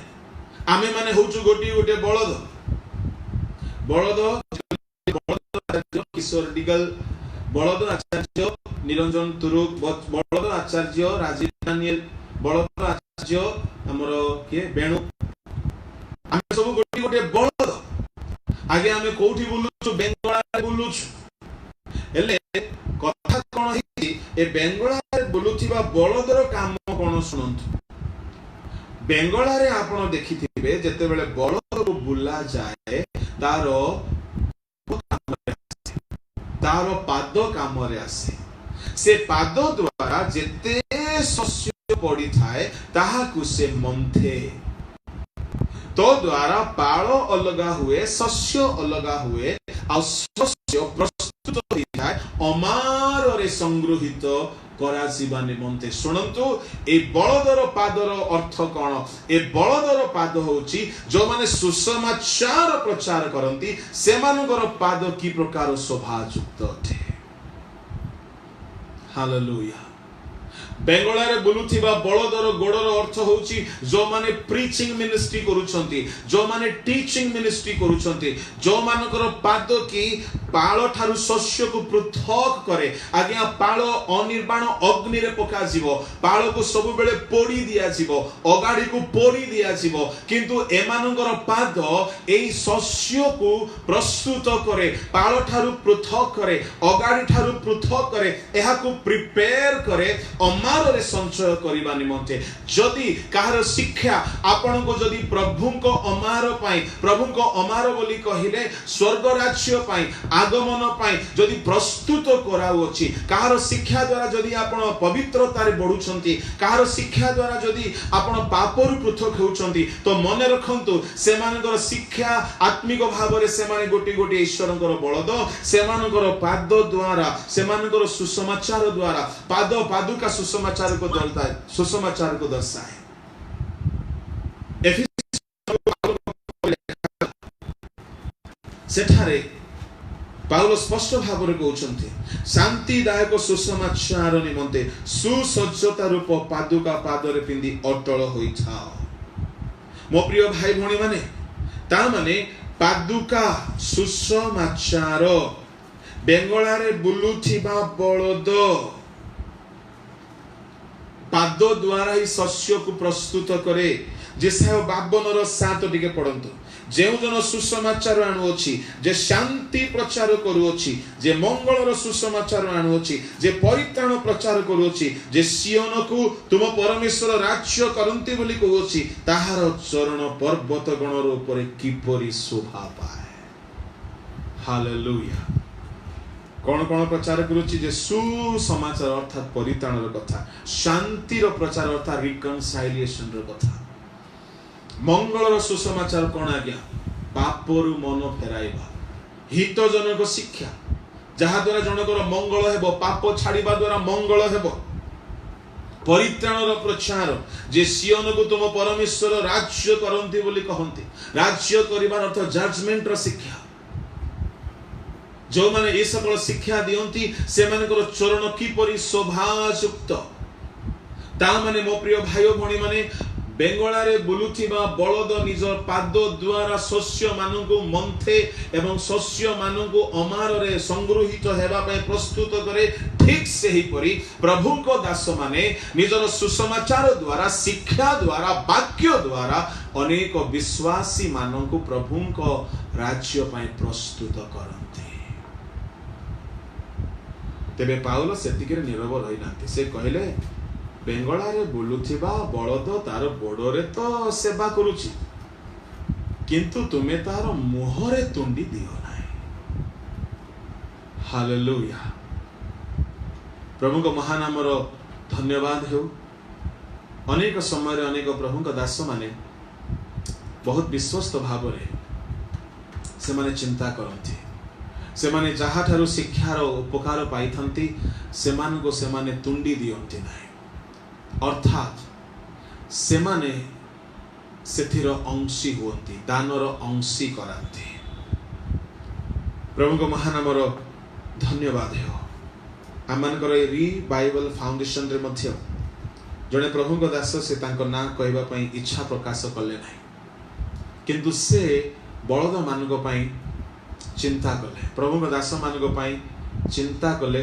आमे माने होचु गोटी गोटे बळद किशोर डिगल बलद आचार्य निरंजन तुरुक बलद आचार्य राजीव दानियल बलद आचार्य हमर के बेणु हम सब गोटी गोटे बलद आगे आमे कोठी बुलुछु बेंगळा बुलुछु हेले कथा कोन हि ए बेंगळा बुलुथिबा बलदर काम कोन सुनंतु बेंगळा रे आपण देखिथिबे जते बेले बलद को बुला जाए तारो पाद काम रे आसे से पाद द्वारा जते शस्य पड़ी थाए ताहाकु से मंथे तो द्वारा पाଳ अलगा हुए शस्य अलगा हुए आ शस्य प्रस्तुत होई थाए अमार रे संग्रहित करा जीवा निमंते सुनंतु ए बलदर पादर अर्थ कोन ए बलदर पाद होची जो माने सुसमाचार प्रचार करंती सेमानकर पाद की प्रकार शोभायुक्त अटे हालेलुया बेंगळा रे बुलुथिबा बलदर गोडर अर्थ होची जो माने प्रीचिंग मिनिस्ट्री करूछंती जो माने टीचिंग मिनिस्ट्री करूछंती जो मानकर पाद की पाळ ठारु शस्य को पृथक करे आज्ञा पाळ अनिर्वाण अग्नि रे पका जीवो पाळ को सब बेले पोड़ी दिया जीवो अगाड़ी को पोड़ी दिया जीवो किंतु एमानकर पाद एई शस्य को प्रस्तुत करे पाळ ठारु पृथक करे अगाड़ी ठारु पृथक करे एहा को प्रिपेयर करे अमार रे संचय करिबा निमंते जदि काहर शिक्षा आपन को जदि प्रभु को अमार पाई प्रभु को अमार बोली कहिले स्वर्ग राज्य पाई आगमन पाई जदि प्रस्तुत कराउ अछि काहर शिक्षा द्वारा जदि आपण पवित्रता रे बढ़ुछंती काहर शिक्षा द्वारा जदि आपण पापरु पृथक होउछंती तो मने रखंतु सेमानकर शिक्षा आत्मिक भाव रे सेमाने गोटी गोटी ईश्वरकर बलद सेमानकर पाद द्वारा सेमानकर सुसमाचार द्वारा पाद पादुका सुसमाचार को दर्शाए सुसमाचार को दर्शाए सेठारे पाउल स्पष्ट भाव रे कहउछंती शांतिदायक सुसमाचार निमंते सुसज्जता रूप पादुका पादरे पिंदी अटल होई थाओ मो प्रिय भाई भणी माने ता माने पादुका सुसमाचार बेंगळा रे बुलुथिबा बलद पाद द्वारा ही शस्य को प्रस्तुत करे जेसाय 52 रो 7 टिके पढंतु जेउ जन सुसमाचार आनु अछि जे शांति प्रचार करू अछि जे मंगल रो सुसमाचार आनु अछि जे परित्राण प्रचार करू अछि जे सियोन को तुम परमेश्वर राज्य करंती बोली कहू अछि ताहार चरण पर्वत गण रो ऊपर किपरि शोभा पाए हालेलुया कौन कौन प्रचार करुछि जे सुसमाचार अर्थात परित्राण रो कथा शांति रो प्रचार अर्थात रिकनसाइलिएशन रो कथा मंगल रो सुसमाचार कोन आज्ञा पापरु मन फेराइबा हितजनक शिक्षा जहा द्वारा जनकर मंगल हेबो पाप छाड़ीबा द्वारा मंगल हेबो परित्राण रो प्रचार जे सियोन को तुम परमेश्वर राज्य करंती बोली कहंती राज्य करिबार अर्थ जजमेंट रो शिक्षा जो माने ए सकल शिक्षा दियंती से मानकर चरण किपरि शोभायुक्त ता माने मो प्रिय भाई भणी माने बेंगळा रे बुलुथिबा बलद निज पाद द्वारा शस्य मानकु मंथे एवं शस्य मानकु अमार रे संग्रहित हेबा पय प्रस्तुत करे ठीक सेही परि प्रभु को दास माने निजर सुसमाचार द्वारा शिक्षा द्वारा वाक्य द्वारा अनेक विश्वासी मानकु प्रभु को राज्य पय प्रस्तुत करंते तेबे पाउल सेतिके नीरव रहि नांती से कहले बेंगळा रे बुलुथिबा बलद तार बडरे तो सेवा करूची किंतु तुमे तार मोहरे तुंडी दियो नाही हालेलुया प्रभु को महानाम रो धन्यवाद हो अनेक समय रे अनेक प्रभु का दास माने बहुत विश्वस्त भाव रे से माने चिंता करंती से माने जहा ठारू शिक्षार उपकार पाइथंती से मान को से माने तुंडी दियंती नाही अर्थात से माने सेथिर अंशी होती दानर अंशी करांती प्रभु को महानाम रो धन्यवाद हो आमनकर री बाइबल फाउंडेशन रे मध्य जने प्रभु को दास से तांको ना कहबा पई इच्छा प्रकाश करले नाही किंतु से बलद मानक पई चिंता कले प्रभु को दास मानक पई चिंता कले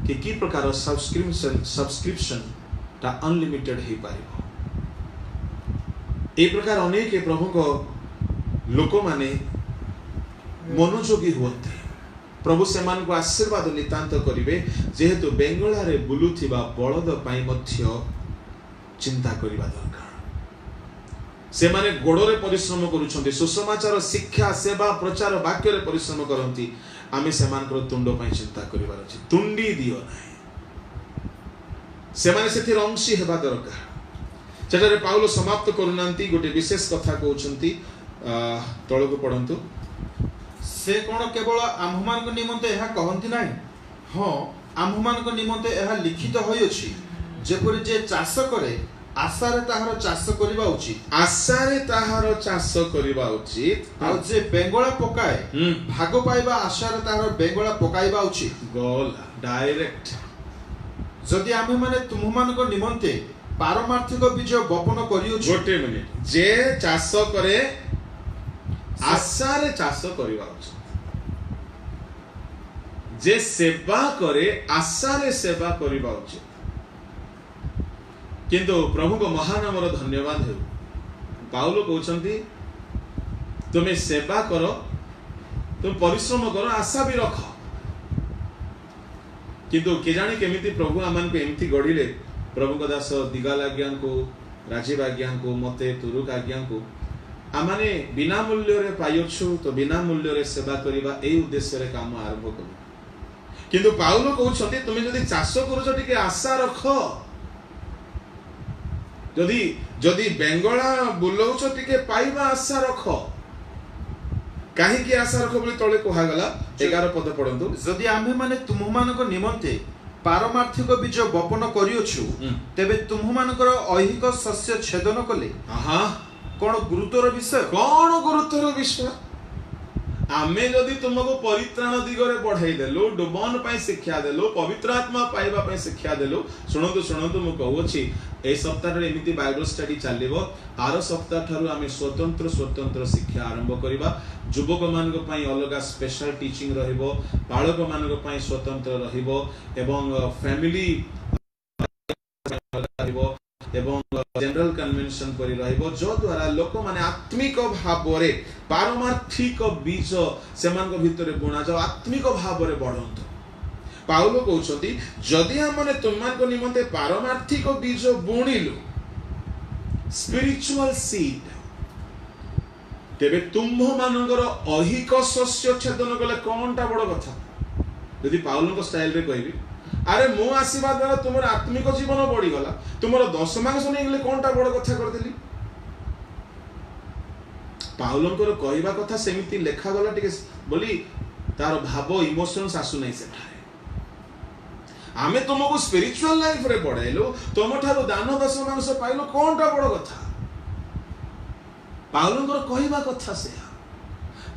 कि की प्रकार सब्सक्रिप्शन ता अनलिमिटेड हे पारिबो ए प्रकार अनेक प्रभु को लोक माने मनोयोगी हुअन्ते प्रभु सेमान को आशीर्वाद नितांत करिवे जेहेतु बेंगला रे बुलुथिबा बळद पई मध्य चिंता करिबा दरकार से माने गोड़े परिश्रम करुछन्ते सुसमाचार शिक्षा सेवा प्रचार वाक्य रे परिश्रम करंती आमे सेमानकर तुंड पई चिंता करिबार अछि तुंडी दियो नाही से माने सेथिर अंशी हेबा दरकार सेटारे पाउलो समाप्त करूनांती गोटे विशेष कथा कहउछन्ती तळको पढंतु से कोन केवल आम्भमान निमंते यह कहंती नाही हां आम्भमान निमंते यह लिखित होई अछि जेपरि जे चाष करे आशारे ताहार चाष करिबा उचित आशारे ताहार चाष करिबा उचित आ जे बेंगळा पकाए भाग पाइबा आशारे ताहार बेंगळा पकाइबा उचित गोल डायरेक्ट जदि आमे माने तुममान निमंते पारमार्थिक बीज बपन करियो गोटे मिनिट जे चाष करे आशारे चाष करिबा उचित जे सेवा करे आशारे सेवा करिबा उचित किंतु प्रभु को महानामर धन्यवाद हो पाउलो कहउछन्ती तुमे सेवा करो तुम परिश्रम करो आशा भी रख किंतु के जाने केमिति प्रभु आमान को एमती गढिले प्रभु को दास दिगाल आज्ञा को राजीव आज्ञा को मते तुरुक आज्ञा को आमाने बिना मूल्य रे पाइछु तो बिना मूल्य रे सेवा करिबा एई उद्देश्य रे काम आरंभ करू किंतु पाउलो कहउछन्ती तुमे जदि चाष करूछ टिके आशा रख जदि जदि बेंगला बुलौछ टिके पाइबा आशा रख काहे की आशा रख बोली तळे कोहा गला 11 पद पढंतु जदि आमे माने तुममानक निमंते पारमार्थिक बीज बपन करियोछु तेबे तुममानकर ऐहिक शस्य छेदन कले कोन गुरुतर विषय आमे जदि तुमको परित्राण दिगरे बढ़ाई देलो डुबन पई शिक्षा देलो पवित्र आत्मा पाइबा पई शिक्षा देलो सुनंतु मु कहउछि ए सप्ताह रे एमिति बाइबल स्टडी चलिबो आरो सप्ताह थारु आमे स्वतंत्र शिक्षा आरंभ करिबा युवक मानक पई अलगा स्पेशल टीचिंग रहिबो बालक मानक पई स्वतंत्र रहिबो एवं फैमिली रहिबो एवं जनरल कन्वेंशन करी रहिबो जो द्वारा लोक माने आत्मिक भाव रे पारमार्थिक बीज सेमान को भितरे बुणा जाओ आत्मिक भाव रे बढ़ंत पाउलो कहउछंती जदि हमने तुममान को निमंते पारमार्थिक बीज बुणिलु स्पिरिचुअल सीड तेबे तुम्भ मानकर अहिक शस्य छेदन कले कोनटा बड़ कथा यदि पाउलो को स्टाइल रे कहबी अरे मो आशीर्वाद द्वारा तुमर आत्मिक जीवन बढ़ी गला तुमर 10 मांस नहीं गले कोनटा बड़ कथा कर देली पाउलंकर कहबा कथा सेमिति लेखा गला टिके बोली तार भाव इमोशंस आसु नहीं सेठारे आमे तुमको स्पिरिचुअल लाइफ रे पढाइलो तुम ठारो दान 10 मांस पाइलो कोनटा बड़ कथा पाउलंकर कहबा कथा से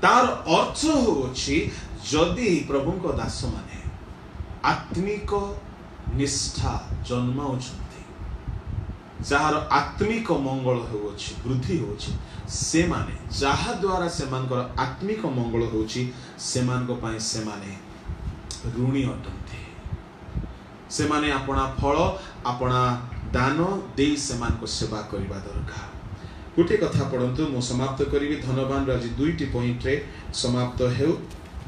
तार अर्थ होछि जदि प्रभु को दास माने आत्मिक निष्ठा जन्माउछन्ति जार आत्मिक मंगल होउछि वृद्धि होउछि से माने जहा द्वारा सेमानकर आत्मिक मंगल होउछि सेमानक पई सेमाने ऋणी अटन्ते सेमाने अपना फल अपना दान देई सेमानक सेवा करिबा दरकार गोटे कथा पढन्तु मो समाप्त करिवि धनवान राजी दुईटी पॉइंट रे समाप्त हेउ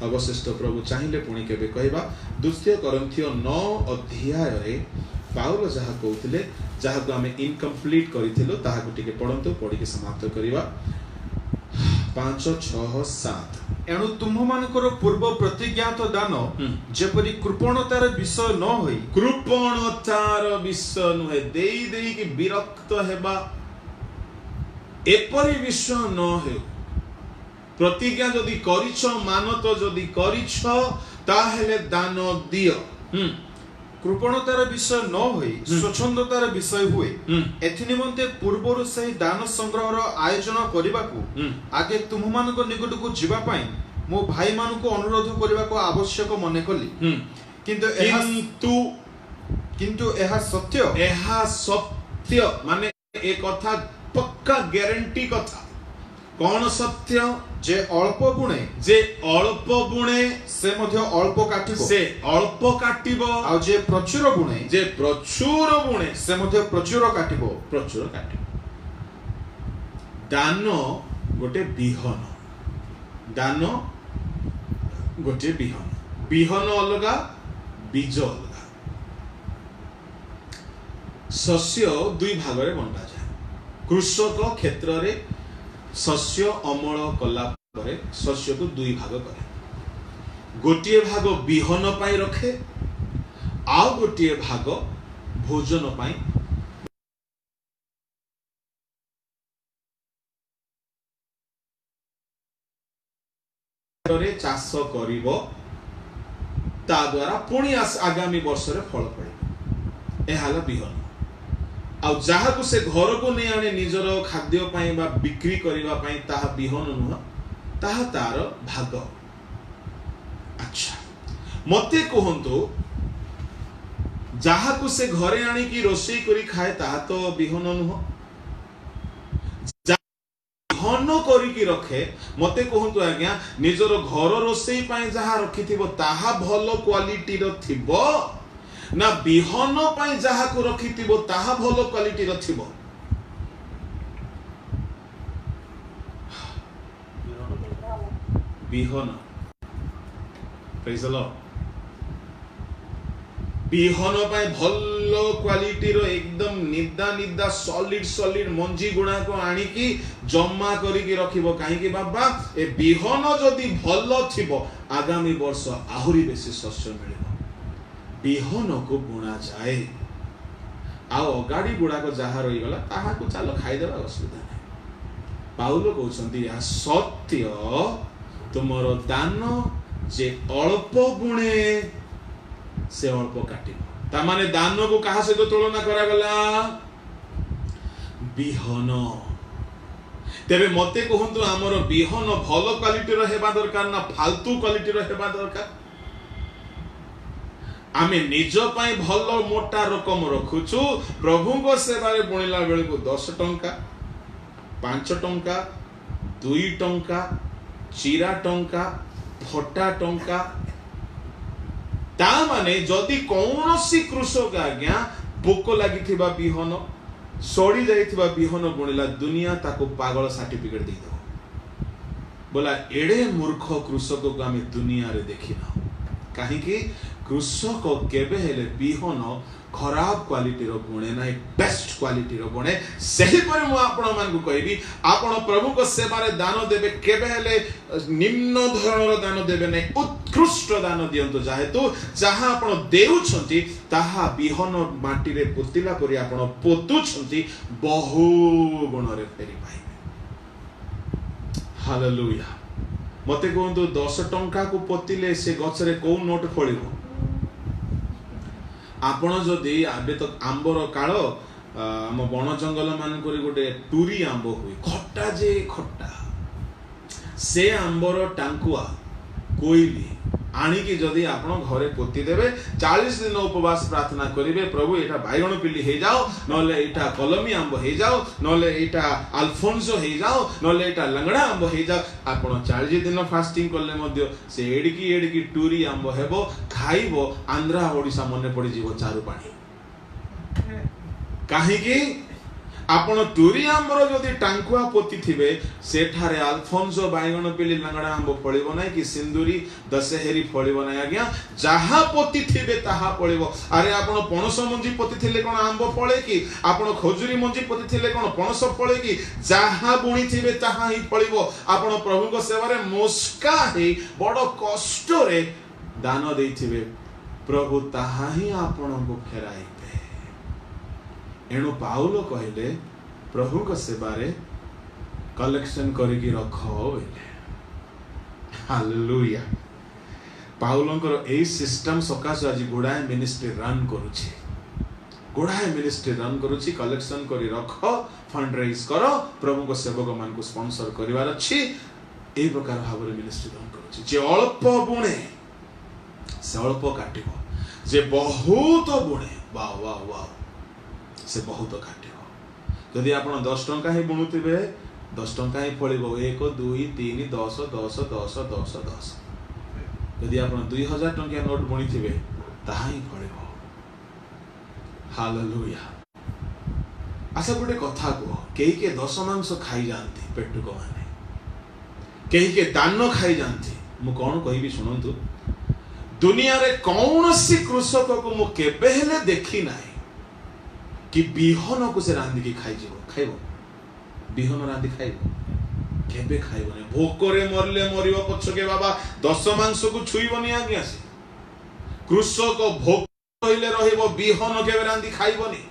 अवशिष्ट प्रभु चाहिए पुणी केबे कहबा 2 कोरिन्थियो 9 अध्याय रे पाउल जहा कहउथिले जहा को हमें इनकम्प्लीट करिथिलो ताहा को टिके पढंतु पढी के समाप्त करिवा 5 6 7 एणु तुममानकर पूर्व प्रतिज्ञात दान जेपरि कृपणतार विषय न होई कृपणतार विषय नहे देई देई कि विरक्त हेबा एपरि विषय न हे प्रतिज्ञा जदि करिछ मानत जदि करिछ ताहेले दान दियो कृपणतार विषय न होई स्वच्छंदतार विषय हुए एथि निमंते पूर्वरु सही दान संग्रहर आयोजन करिबाकू आगे तुममानक निकटकू जिबा पई मो भाई मानकू अनुरोध करिबाकू आवश्यक मने कली किंतु एहा सत्य माने ए कथा पक्का गारंटी कथा कौन सत्य जे अल्प बुणे से मध्य अल्प काटिबो आ जे प्रचुर बुणे से मध्य प्रचुर काटिबो दान गोटे बिहन दान गोटे बिहन अलगा बीज अलगा शस्य दुई भाग में बंटा जाए कृषक क्षेत्र रे शस्य अमल कला परे शस्य को दुई भाग करे गोटे भाग बिहन पाई रखे आउ गोटे भाग भोजन पाई चाष करिबो ता द्वारा पुणी आगामी वर्ष रे फल पड़े एहाला बिहन आ जहा को से घर को नहीं आने निजर खाद्य पाई बा बिक्री करिबा पाई ताहा बिहन नुह ताहा तार भाग। अच्छा मते कहंतु जहा को से घरे आनी की रोषई करी खाए ताहा तो बिहन नुह बिहन करी की रखे मते कहंतु आज्ञा निजर घर रोषई पाई जहा रखिथिबो ताहा भलो क्वालिटी रो थिबो ना बिहन पाई जहा को रखिथिबो ताहा भलो क्वालिटी रो थिबो। बिहन प्रेज द लॉर्ड बिहन पाई भलो क्वालिटी रो एकदम निदा सॉलिड मंजी गुणा को आनी की जमा करी की रखिबो काहे की बाबा ए बिहन जदी भलो थिबो आगामी वर्ष आहुरी बेसी शस्य मिलिबो बिहन को बुणा जाए आ अगाड़ी गुड़ा को जहा रही गला ताहा को चलो खाई देबा असुविधा नहीं। पाउल कहउछंती या सत्य तुमर दान जे अल्प गुणे से अल्प काटिबो ता माने दान को कहा से तो तुलना करा गला बिहन तेबे मते कहंतु हमर बिहन भलो क्वालिटी रो हेबा दरकार ना फालतू क्वालिटी रो हेबा दरकार। आमे निज पाई भलो मोटा रकम रखुछु प्रभु को सेवा रे बुणिला बेले को 10 टंका 5 टंका 2 टंका चिरा टंका फटा टंका ता माने जदि कौनसी कृषक आज्ञा पोक लागिथिबा बिहन सड़ी जाइथिबा बिहन बुणिला दुनिया ताको पागल सर्टिफिकेट दे दो बोला एडे मूर्ख कृषक को आमे दुनिया रे देखिना काहे कि कृषक केबे हेले बिहन खराब क्वालिटी रो बुणे ना बेस्ट क्वालिटी रो बुणे सही पर मु आपण मान को कहबी आपण प्रभु को सेवा रे दान देबे केबे हेले निम्न धरणर दान देबे नै उत्कृष्ट दान दियंतो जाहेतु जहा आपण देउछंती ताहा बिहन माटी रे पोतिला परि आपण पोतुछंती बहु गुण रे फेरी पाइबे। हालेलुया मते कहंतु 10 टंका को पोतिले से गछ रे को नोट फळिबो आपण जदि आबे तो आंबर काल आम बण जंगल मान गोटे टूरी आंब हुए खट्टा जे खट्टा से आंबर टांकुआ कोइली आनिकी जदि आपण घरे पोती देबे 40 दिन उपवास प्रार्थना करिवे प्रभु एटा बाइगण पिली हे जाओ नले एटा कलमी आंब हे जाओ नले एटा अल्फोंसो हे जाओ नले एटा लंगड़ा आंब हे जाओ आपण 40 दिन फास्टिंग करले मध्य से एडिकी टूरी आंब हेबो खाइबो आंध्रा ओडिसा मने पड़ी जीवो चारु पानी काहे की आपण टूरी आंबर जदि टांकुआ पोती थिबे सेठारे अल्फोंसो बाइगण पिली लंगड़ा आंब फळिबो नै कि सिंदूरी दशहेरी फळिबो नै आज्ञा जहा पोती थिबे ताहा फळिबो। अरे आपण पणस मंजी पोती थिले कोन आंब फळे कि आपण खजुरी मंजी पोती थिले कोन पणस फळे कि जहा बुणी थिबे ताहा ही फळिबो। आपण प्रभु को सेवा रे मोस्का हे बडो कष्ट रे दान देथिबे प्रभु ताहा ही आपण को फेराई एणु पाउल कहले प्रभु को सेवा रे कलेक्शन करिकी रखो बोले। हालेलुया पाउलंकर एई सिस्टम सकाश आज गुडाए मिनिस्ट्री रन करूची कलेक्शन करी रखो फंड रेज करो प्रभु को सेवक मान को स्पॉन्सर करिवार अछि एई प्रकार भाबरे मिनिस्ट्री रन करूची जे अल्प बुणे से अल्प काटिबो जे बहुत बुणे वाह वाह वाह से बहुत काटिबो। जदि आपण 10 टंका ही बुणुतिबे 10 टंका ही फळिबो 1 2 3 10 10 10 10 10 जदि आपण 2000 टंका नोट बुणिथिबे ताहा ही फळिबो। हालेलुया आशा गोटे कथा को के 10 मांस खाई जानती पेटुक माने कहीं के दान खाई जाती मु कौन कहि शुणु दुनिया रे कौन सी कृषक को मु केबे हेले देखी नाही कि बिहन को से रांधि की खाइब बिहन रांधि खाइब केबे खाइबनी भोकरे मरले मरिब पछके बाबा 10 मांस को छुईबनी आज्ञा से कृषक भोक रहिले रहिब बिहन केबे रांधि खाइबनी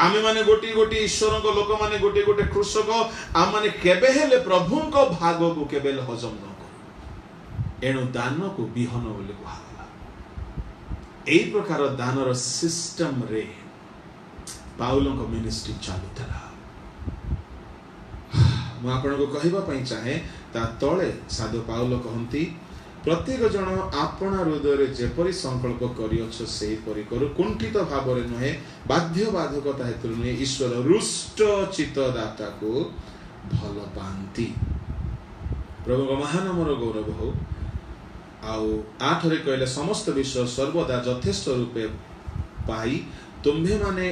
आमे माने गोटी गोटी ईश्वर को लोक माने गोटी गोटी कृषक आम माने केबे हेले प्रभु को भाग को केबे हजम न कर एणु दान को बिहन बोली कहला एई प्रकार दानर सिस्टम रे पाउल को मिनिस्ट्री चालुला मु आपण को कहबा पई चाहे ता तळे साधु पाउल कहंती प्रत्येक जन आपण हृदय जेपरी संकल्प करियछ सेही परि करू कुंठित भाव रे नहे बाध्य बाधकता हेतु नहे ईश्वर रुष्ट चित्त दाता को भल पांती प्रभु को महानाम रो गौरव हो आउ 8 रे कहले समस्त विषय सर्वदा यथेष्ट रूपे पाई तुम्भे माने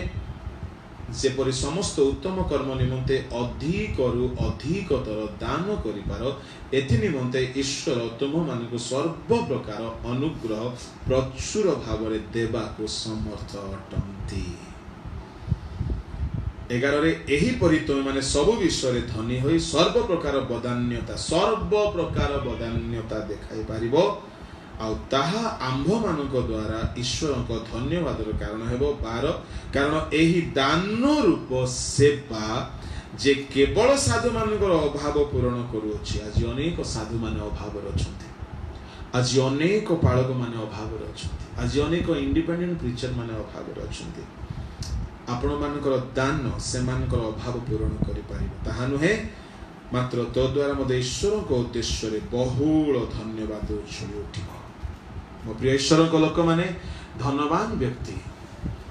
जेपरि समस्त उत्तम कर्म निमंते अधिकरु अधिकतर दान करिपार एथि निमंते ईश्वर तुम मानकु सर्व प्रकार अनुग्रह प्रचुर भाव रे देबा को समर्थ अटंती 11 रे एही परि तुम माने सब विषय रे धनी होई सर्व प्रकार बदान्यता देखाई पारिबो आउ ताहा आंभ मानक द्वारा ईश्वर को धन्यवाद कारण हेबो 12 कारण एही दान रूप सेवा जे केवल साधु मानकर अभाव पूरण करूछि आज अनेक साधु माने अभाव रछन्ति आज अनेक पालक माने अभाव रछन्ति आज अनेक इंडिपेंडेंट प्रीचर माने अभाव रछन्ति आपण मानकर दान से मानकर अभाव पूरण करि पारिबो ताहा नुहे मात्र तो द्वारा मद ईश्वर को उद्देश्य रे बहुल धन्यवाद उछली उठिबो मो प्रिय ईश्वर को लोक माने धनवान व्यक्ति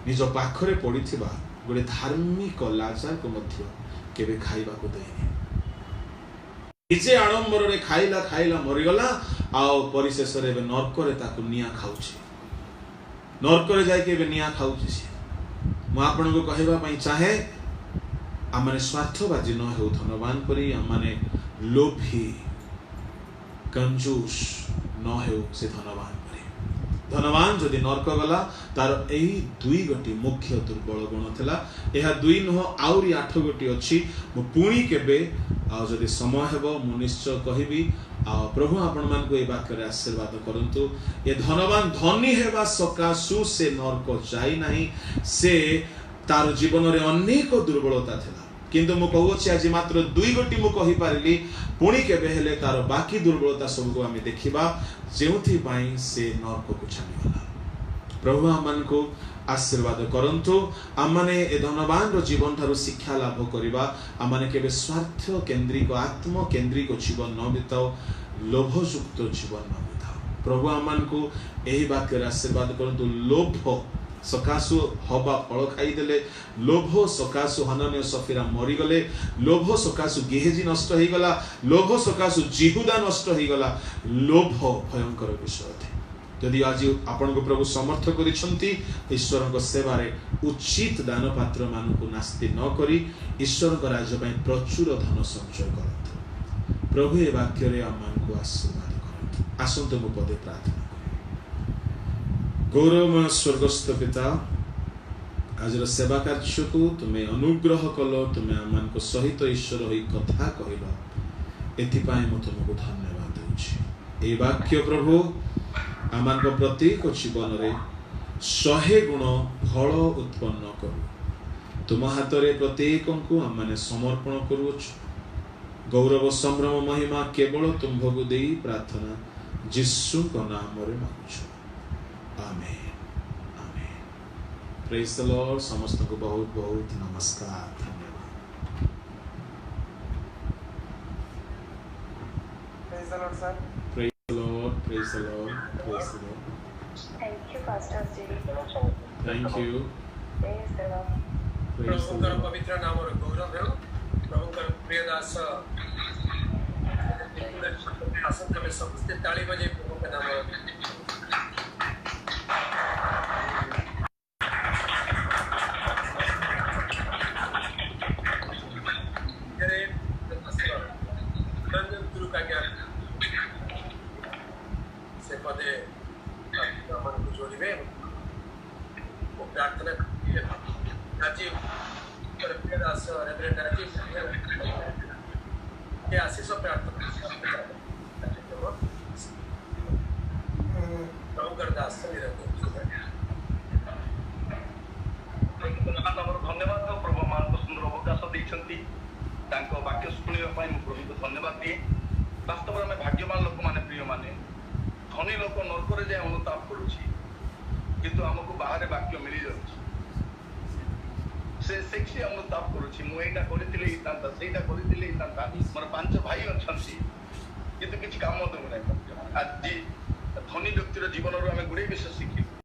निज पाखरे पड़िथिबा गोटे धार्मिक लाचार को मध्य केबे खाइबा को देनी निजे आडंबर रे खाइला मरिगला आउ परिशेष रे नरक रे ताकु निया खाउछि नरक रे जाय केबे निया खाउछि मु आपन को कहबा पई चाहे आमने स्वार्थबाजी न हो धनवान परी आमने लोभी कंजूस न हो से धनवान धनवान जदि नरक गला तार एही 2 गोटी मुख्य दुर्बल गुण थिला एहा 2 नहो आउरी 8 गोटी अछि मु पुणी केबे आ जदि समय हेबो मु निश्चय कहिबी आ प्रभु आपण मान को ए वाक्य रे आशीर्वाद करंतु ए धनवान धनी हेबा सकासु से नरक जाई नाही से तार जीवन रे अनेक दुर्बलता थिला किंतु मु कहउछि आज मात्र 2 गोटी मु कहि पारिली पुणी केबे हेले तार बाकी दुर्बलता सब को आमे देखिबा जेउथि पई से नरक को छानिगला प्रभु आमन को आशीर्वाद करंतु आमने ए धनवान रो जीवन थारु शिक्षा लाभ करिबा आमने केबे स्वार्थ केंद्रिक आत्म केंद्रिक जीवन न बिताओ लोभयुक्त जीवन न बिताओ प्रभु आमन को एही वाक्य रे आशीर्वाद करंतु लोभ सकासु हबा फल खाई देले लोभ सकासु हनन्य सफीरा मरी गले लोभ सकासु गेहेजी नष्ट हो गला लोभ सकासु जिहुदा नष्ट हो गला लोभ भयंकर विषय थे यदि आज आपण को प्रभु समर्थ करिसंती ईश्वर को सेवा रे उचित दान पात्र मान को नास्ति न करी ईश्वर को राज्य पय प्रचुर धन संचय करत प्रभु ए वाक्य रे आमान को आशीर्वाद करत आसंत मु पदे प्रार्थना गौरवमय स्वर्गस्थ पिता आज सेवा कार्य को तुम्हें अनुग्रह कल तुम्हें आमान को सहित ईश्वर होई कथा कहला एथिपाई मु तुमको धन्यवाद दूची ए वाक्य प्रभु आमान को प्रत्येक जीवन रे 100 गुण फल उत्पन्न करू तुम हाथ रे प्रत्येक को आमाने समर्पण करूछ गौरव संभ्रम महिमा केवल तुम्भको देई प्रार्थना यीशु को नाम रे मांगछु आमेन आमेन प्रेज द लॉर्ड समस्त को बहुत बहुत नमस्कार धन्यवाद Praise the Lord, sir. Praise the Lord praise the Lord praise the Lord Thank you, Pastor G. Thank you Praise the Lord. Praise the प्रभुଙ୍କର लॉर्ड ପବିତ୍ର ନାମର ଗୌରବ ହେଉ ପ୍ରଭୁଙ୍କର ପ୍ରିୟ ଦାସ ଆସନ୍ତୁ ଆମେ ସମସ୍ତେ ତାଳି ବଜାଇ ପ୍ରଭୁଙ୍କ ନାମ ଧନ୍ୟ ये आशीष प्रार्थना प्रभुकर दास धन्यवाद प्रभु मान सुंदर अवकाश देते वाक्य शुणा प्रभु को धन्यवाद दिए वास्तव में भाग्यवान लोक मैंने प्रिय माने धनी लोक नर्क जाए अनुताप करुच्ची किंतु आमको बाहर वाक्य मिल जाऊँ से अनुताप करुच्ची मुझा करी मोर 5 भाई अच्छा किंतु किसी काम दूना आज धनी व्यक्तिर जीवन आम गुड़े विषय शिखिलु